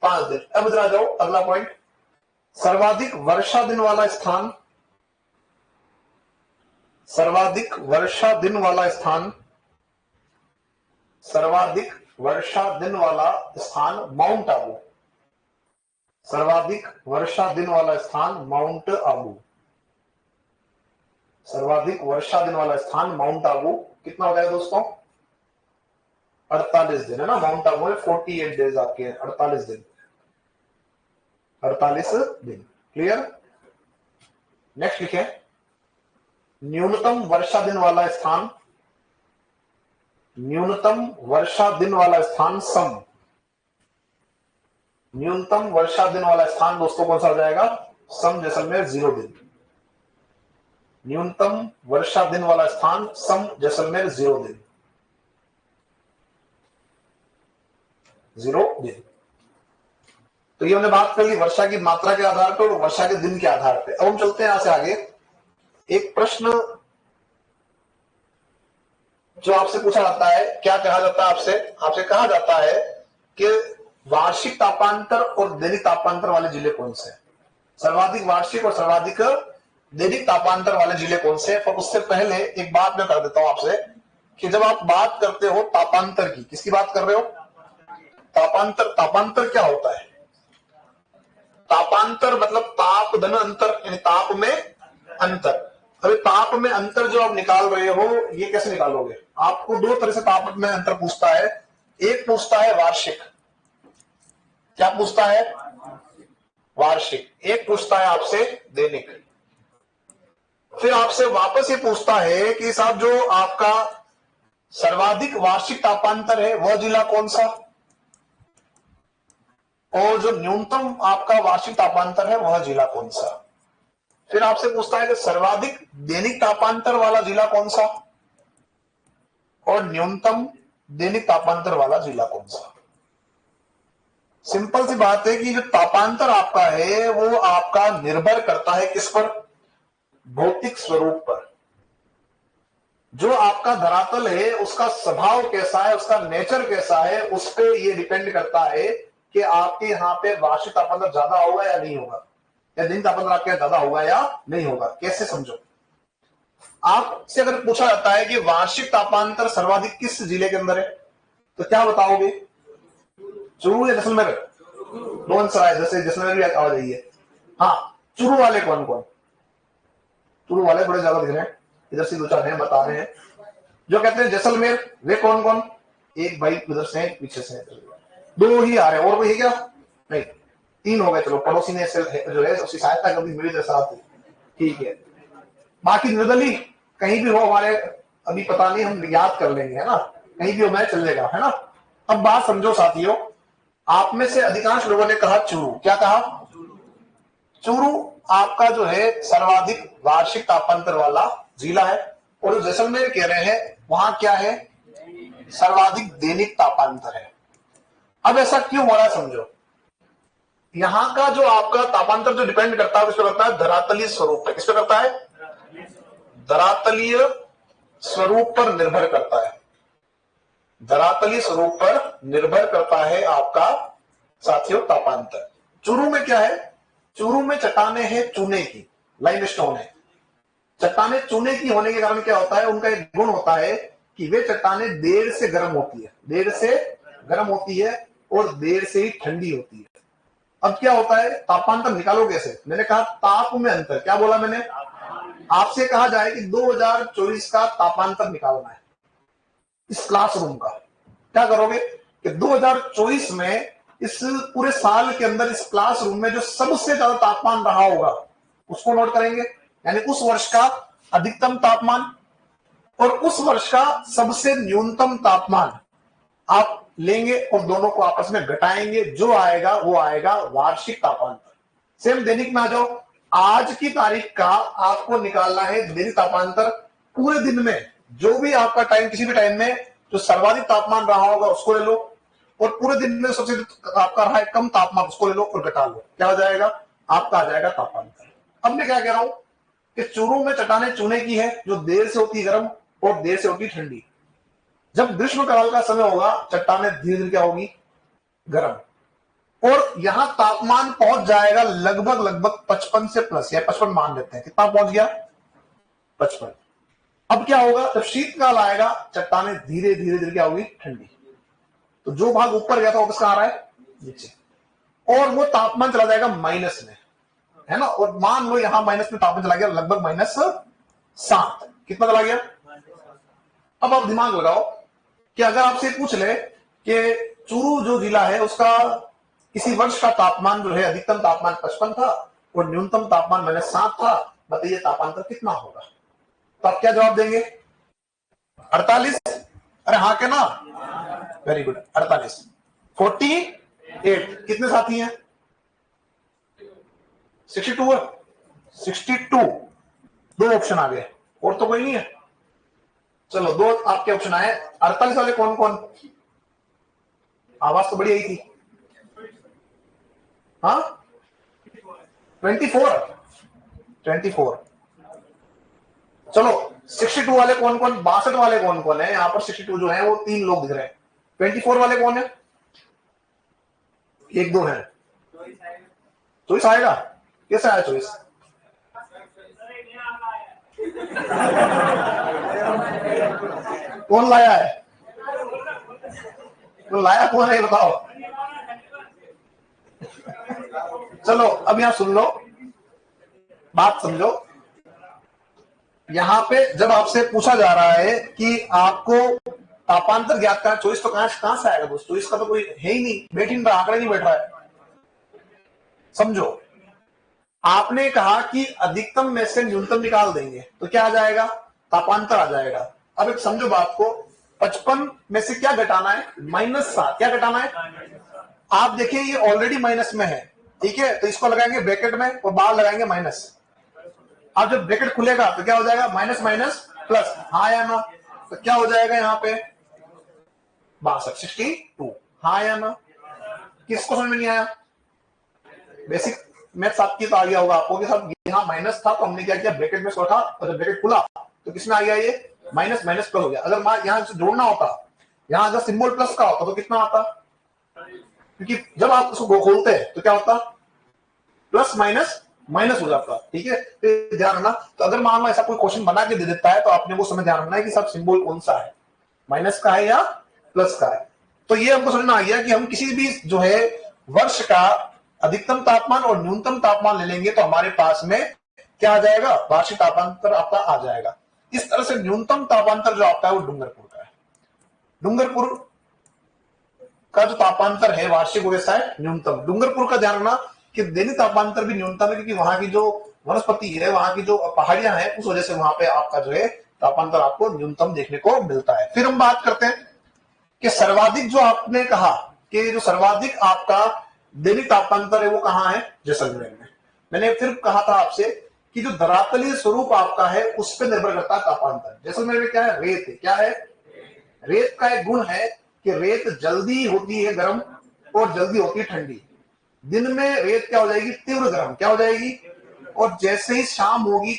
5 दिन। अब इधर आ जाओ, अगला पॉइंट, सर्वाधिक वर्षा दिन वाला स्थान, सर्वाधिक वर्षा दिन वाला स्थान, सर्वाधिक वर्षा दिन वाला स्थान माउंट आबू, सर्वाधिक वर्षा दिन वाला स्थान माउंट आबू, सर्वाधिक वर्षा दिन वाला स्थान माउंट आबू। कितना हो जाएगा दोस्तों? 48 दिन, है ना। माउंट आबू में 48 डेज आपके हैं, 48 दिन, 48 दिन। क्लियर? नेक्स्ट लिखे, न्यूनतम वर्षा दिन वाला स्थान, न्यूनतम वर्षा दिन वाला स्थान सम, न्यूनतम वर्षा दिन वाला स्थान दोस्तों कौन सा हो जाएगा? सम जैसलमेर 0 दिन। न्यूनतम वर्षा दिन वाला स्थान सम जैसलमेर 0 दिन, 0 दिन। तो ये हमने बात कर ली वर्षा की मात्रा के आधार पर और वर्षा के दिन के आधार पर। अब हम चलते हैं यहां से आगे। एक प्रश्न जो आपसे पूछा जाता है, क्या कहा जाता है आपसे? आपसे कहा जाता है कि वार्षिक तापांतर और दैनिक तापांतर वाले जिले कौन से हैं? सर्वाधिक वार्षिक और सर्वाधिक दैनिक तापांतर वाले जिले कौन से? पर उससे पहले एक बात मैं कर देता हूं आपसे कि जब आप बात करते हो तापांतर की, किसकी बात कर रहे हो? तापांतर। तापांतर क्या होता है? तापांतर मतलब ताप धन अंतर, यानी ताप में अंतर। अरे ताप में अंतर जो आप निकाल रहे हो, ये कैसे निकालोगे? आपको दो तरह से ताप में अंतर पूछता है। एक पूछता है वार्षिक, क्या पूछता है? वार्षिक। एक पूछता है आपसे दैनिक। फिर आपसे वापस ये पूछता है कि साहब जो आपका सर्वाधिक वार्षिक तापांतर है वह जिला कौन सा, और जो न्यूनतम आपका वार्षिक तापांतर है वह जिला कौन सा। फिर आपसे पूछता है कि सर्वाधिक दैनिक तापांतर वाला जिला कौन सा और न्यूनतम दैनिक तापांतर वाला जिला कौन सा। सिंपल सी बात है कि जो तापांतर आपका है वो आपका निर्भर करता है किस पर? भौतिक स्वरूप पर। जो आपका धरातल है उसका स्वभाव कैसा है, उसका नेचर कैसा है, उस पर यह डिपेंड करता है कि आपके यहाँ पे वार्षिक तापांतर ज्यादा होगा या नहीं होगा, या दैनिक तापांतर आपके यहाँ ज्यादा होगा या नहीं होगा। कैसे समझो? आपसे अगर पूछा जाता है कि वार्षिक तापांतर सर्वाधिक किस जिले के अंदर है, तो क्या बताओगे? चूरू या जैसलमेर? नो आंसर है, जैसे जैसलमेर भी आ जाइए। हाँ, चूरू वाले कौन कौन? चूरू वाले बड़े ज्यादा दिख रहे हैं, इधर से दो चार हैं, बता रहे हैं। जो कहते हैं जैसलमेर, वे कौन कौन? एक भाई उधर से पीछे से, दो ही आ रहे हैं। और कोई है क्या? नहीं, 3 हो गए। चलो, पड़ोसी ने जो है उसकी सहायता कर दी, मेरी साथ ठीक है। बाकी निर्दलीय कहीं भी हो हमारे, अभी पता नहीं, हम याद कर लेंगे, है ना, कहीं भी हो मैं चलेगा, है ना। अब बात समझो साथियों, आप में से अधिकांश लोगों ने कहा चूरू। क्या कहा? चूरू आपका जो है सर्वाधिक वार्षिक तापांतर वाला जिला है, और जो जैसलमेर कह रहे हैं वहां क्या है? सर्वाधिक दैनिक तापांतर है। अब ऐसा क्यों हो रहा है समझो, यहां का जो आपका तापांतर जो डिपेंड करता है, किस पे करता है? धरातलीय स्वरूप पे। किस पे करता है? धरातलीय स्वरूप पर निर्भर करता है। धरातलीय स्वरूप पर निर्भर करता है आपका साथियों तापांतर। चूरू में क्या है? चूरू में चट्टाने हैं चूने की, लाइमस्टोन है। चट्टाने चूने की होने के कारण क्या होता है, उनका एक गुण होता है कि वे चट्टाने देर से गर्म होती है, देर से गर्म होती है और देर से ही ठंडी होती है। अब क्या होता है, तापांतर निकालो कैसे? मैंने कहा ताप में अंतर। क्या बोला मैंने? आपसे कहा जाए कि 2024 का तापांतर निकालना है इस क्लासरूम का, क्या करोगे कि 2024 में इस पूरे साल के अंदर इस क्लासरूम में जो सबसे ज्यादा तापमान रहा होगा उसको नोट करेंगे, यानी उस वर्ष का अधिकतम तापमान और उस वर्ष का सबसे न्यूनतम तापमान आप लेंगे और दोनों को आपस में घटाएंगे, जो आएगा वो आएगा वार्षिक तापांतर। सेम दैनिक में आ जाओ, आज की तारीख का आपको निकालना है दैनिक तापांतर। पूरे दिन में जो भी आपका टाइम, किसी भी टाइम में जो सर्वाधिक तापमान रहा होगा उसको ले लो, और पूरे दिन में सबसे आपका रहा है कम तापमान उसको ले लो और घटा लो। क्या हो जाएगा? आपका आ जाएगा तापांतर। अब मैं क्या कह रहा हूं कि चूरू में चट्टाने चूने की है जो देर से होती गर्म और देर से होती ठंडी। जब ग्रीष्मकाल का समय होगा चट्टाने धीरे धीरे क्या होगी? गर्म, और यहां तापमान पहुंच जाएगा लगभग 55 से प्लस, या 55 मान लेते हैं। कितना पहुंच गया? 55। अब क्या होगा, जब शीतकाल आएगा चट्टाने धीरे धीरे धीरे क्या होगी? ठंडी। तो जो भाग ऊपर गया था वापस कहां आ रहा है? नीचे, और वो तापमान चला जाएगा माइनस में, है ना। और मान लो यहां माइनस में तापमान चला गया लगभग -7। कितना चला गया? अब आप दिमाग लगाओ कि अगर आपसे पूछ ले कि चूरू जो जिला है उसका किसी वर्ष का तापमान जो है अधिकतम तापमान 55 था और न्यूनतम तापमान -7 था, बताइए तापांतर कितना होगा? तो आप क्या जवाब देंगे? 48? अरे हाँ के ना, वेरी गुड, 48। 48 कितने साथी हैं? 62 है। 62, दो ऑप्शन आ गए, और तो कोई नहीं है। चलो दो आपके ऑप्शन आए। 48 वाले कौन कौन? आवाज तो बड़ी आई थी। हाँ 24। 24। चलो 62 वाले कौन कौन? 62 वाले कौन कौन है यहां पर? 62 जो है वो 3 लोग दिख रहे हैं। 24 वाले कौन है? 1 2 है। चॉइस आएगा? कैसे आया चॉइस? कौन लाया है? तो लाया कौन है बताओ। चलो अब यहां सुन लो, बात समझो। यहां पे जब आपसे पूछा जा रहा है कि आपको तापांतर ज्ञात करना, चॉइस तो कहां से आएगा दोस्तों? चॉइस का तो कोई है ही नहीं, बैठ ही नहीं रहा, आंकड़ा नहीं बैठ रहा है। समझो, आपने कहा कि अधिकतम में से न्यूनतम निकाल देंगे तो क्या आ जाएगा? तापांतर आ जाएगा। अब एक समझो बात को, 55 में से क्या घटाना है? -7। क्या घटाना है? आप देखिए ये ऑलरेडी माइनस में है, ठीक है, तो इसको लगाएंगे ब्रैकेट में और बाहर लगाएंगे माइनस। अब जब ब्रैकेट खुलेगा तो क्या हो जाएगा? माइनस माइनस प्लस, हाँ या ना? तो क्या हो जाएगा यहाँ पे? 62। हाँ या ना? किसको समझ में नहीं आया? बेसिक मैथ्स आपकी तो आ गया होगा आपको कि सब यहाँ माइनस था तो हमने क्या किया? ब्रैकेट में रखा, और जब ब्रैकेट खुला तो किसमें आ गया? ये माइनस माइनस प्लस हो गया। अगर यहाँ से जोड़ना होता, यहाँ अगर सिंबल प्लस का होता तो कितना आता? क्योंकि जब आप उसको खोलते हैं तो क्या होता? प्लस माइनस माइनस हो जाता, ठीक है। तो ध्यान रखना, तो अगर मान लो ऐसा कोई क्वेश्चन बना के दे देता है तो आपने वो समय ध्यान रखना है कि सब सिंबल कौन सा है, माइनस का है या प्लस का है। तो ये हमको समझ में आ गया कि हम किसी भी जो है वर्ष का अधिकतम तापमान और न्यूनतम तापमान ले लेंगे तो हमारे पास में क्या आ जाएगा? वार्षिक तापांतर आपका आ जाएगा। इस तरह से न्यूनतम तापांतर जो आपका है वो डूंगरपुर का है। डूंगरपुर का जो तापांतर है वार्षिक वैसा है न्यूनतम। डूंगरपुर का ध्यान रखना कि दैनिक तापांतर भी न्यूनतम है, क्योंकि वहां की जो वनस्पति है, वहां की जो पहाड़ियां हैं, उस वजह से वहां पे आपका जो है तापांतर आपको न्यूनतम देखने को मिलता है। फिर हम बात करते हैं कि सर्वाधिक, जो आपने कहा कि जो सर्वाधिक आपका दैनिक तापांतर है वो कहाँ है, जैसलमेर में। मैंने फिर कहा था आपसे कि जो धरातलीय स्वरूप आपका है उस पर निर्भर करता है तापांतर। जैसलमेर में क्या है, रेत है। क्या है, रेत का एक गुण है कि रेत जल्दी होती है गर्म और जल्दी होती है ठंडी। दिन में रेत क्या हो जाएगी, तीव्र गर्म, क्या हो जाएगी, और जैसे ही शाम होगी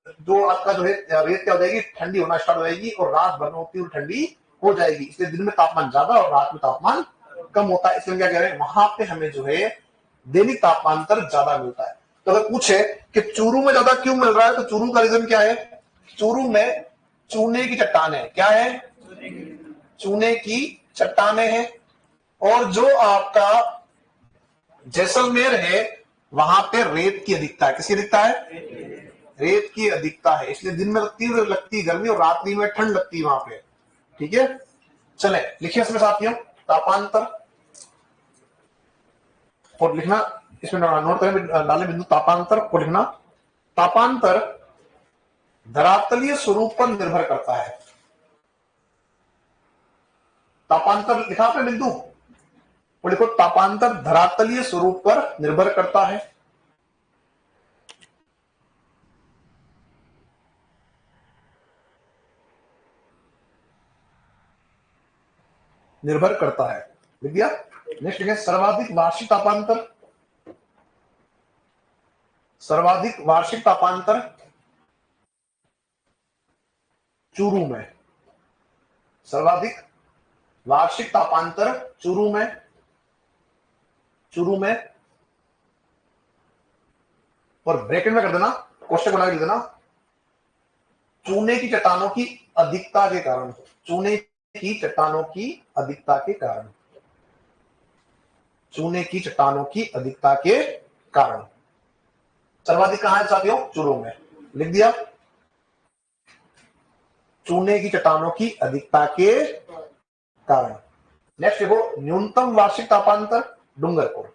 जो आपका जो है रेत क्या हो जाएगी, ठंडी होना स्टार्ट हो जाएगी और रात भर में तीव्र ठंडी हो जाएगी। इसलिए दिन में तापमान ज्यादा और रात में तापमान कम होता है। इसलिए क्या कह रहे हैं, वहां पे हमें जो है दैनिक तापांतर ज्यादा मिलता है। तो अगर पूछे कि चूरू में ज्यादा क्यों मिल रहा है, तो चूरू का रीजन क्या है, चूरू में चूने की चट्टाने है। क्या है, चूने की चट्टाने हैं। और जो आपका जैसलमेर है वहां पे रेत की अधिकता है। किसकी अधिकता है, रेत की अधिकता है। इसलिए दिन में तीव्र लगती है गर्मी और रात्रि में ठंड लगती है वहां पे। ठीक है, चले लिखिए इसमें साथियों तापांतर, और लिखना इसमें नोट करें, डालें बिंदु तापांतर को लिखना। तापांतर धरातलीय स्वरूप पर निर्भर करता है। तापांतर लिखा आपने बिंदु, और लिखो तापांतर धरातलीय स्वरूप पर निर्भर करता है। निर्भर करता है, लिख दिया। नेक्स्ट है सर्वाधिक वार्षिक तापांतर। सर्वाधिक वार्षिक तापांतर चूरू में, सर्वाधिक वार्षिक तापांतर चूरू में, चूरू में, और ब्रैकेट में कर देना, क्वेश्चन बना के लिख देना, चूने की चट्टानों की अधिकता के कारण, चूने की चट्टानों की अधिकता के कारण, चूने की चट्टानों की अधिकता के कारण। सर्वाधिक कहां है साथियों, चूरू में, लिख दिया। चूने की चट्टानों की अधिकता के कारण। नेक्स्ट देखो न्यूनतम वार्षिक तापांतर डूंगरपुर,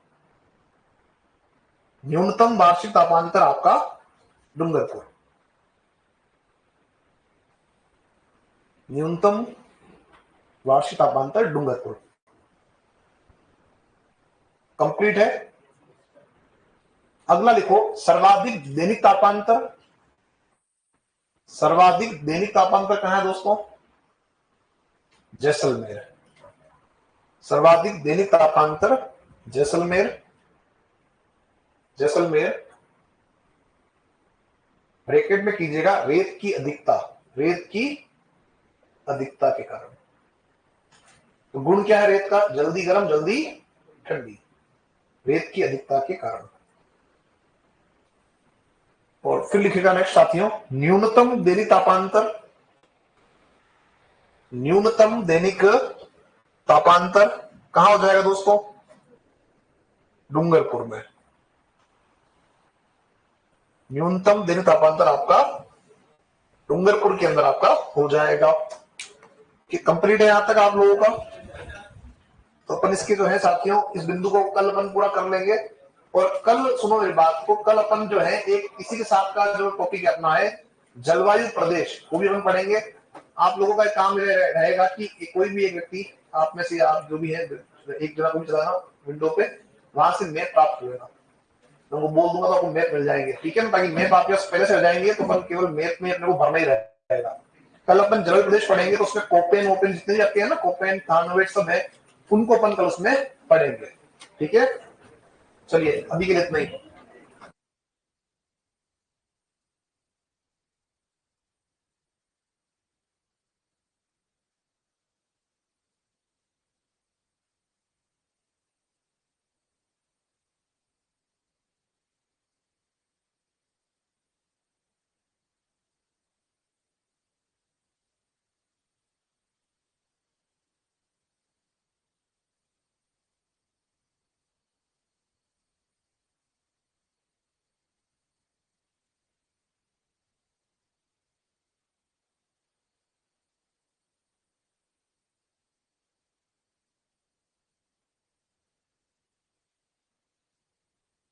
न्यूनतम वार्षिक तापांतर आपका डूंगरपुर, न्यूनतम वार्षिक तापांतर डूंगरपुर। कंप्लीट है। अगला लिखो सर्वाधिक दैनिक तापांतर, सर्वाधिक दैनिक तापांतर कहां है दोस्तों, जैसलमेर। सर्वाधिक दैनिक तापांतर जैसलमेर, जैसलमेर, ब्रैकेट में कीजिएगा रेत की अधिकता, रेत की अधिकता के कारण। तो गुण क्या है रेत का, जल्दी गर्म जल्दी ठंडी, रेत की अधिकता के कारण। और फिर लिखेगा नेक्स्ट साथियों न्यूनतम दैनिक तापांतर, न्यूनतम दैनिक तापांतर कहां हो जाएगा दोस्तों, डूंगरपुर में। न्यूनतम दैनिक तापांतर आपका डूंगरपुर के अंदर आपका हो जाएगा। कि कंप्लीट है यहां तक आप लोगों का। तो अपन इसके जो है साथियों इस बिंदु को कल अपन पूरा कर लेंगे। और कल सुनो मेरी बात को, कल अपन जो है एक इसी के साथ का जो टॉपिक अपना है जलवायु प्रदेश, वो भी हम पढ़ेंगे। आप लोगों का एक काम रहेगा कि कोई भी एक व्यक्ति आप में से, आप जो भी है, एक जगह को भी चलाना विंडो पे, वहां से मैप प्राप्त होगा। तो वो बोल दूंगा तो आपको मैप मिल जाएंगे, ठीक है ना, ताकि मैप आपके पास पहले से आ जाएंगे तो अपन केवल मैप में अपने को भरना ही रहेगा। कल अपन जलवायु प्रदेश पढ़ेंगे तो उसमें कोपेन ओपेन जितने भी आते हैं ना, कोपेन थानोवेट सब है, उनको अपन कल उसमें पढ़ेंगे। ठीक है, चलिए अभी के लिए इतना ही।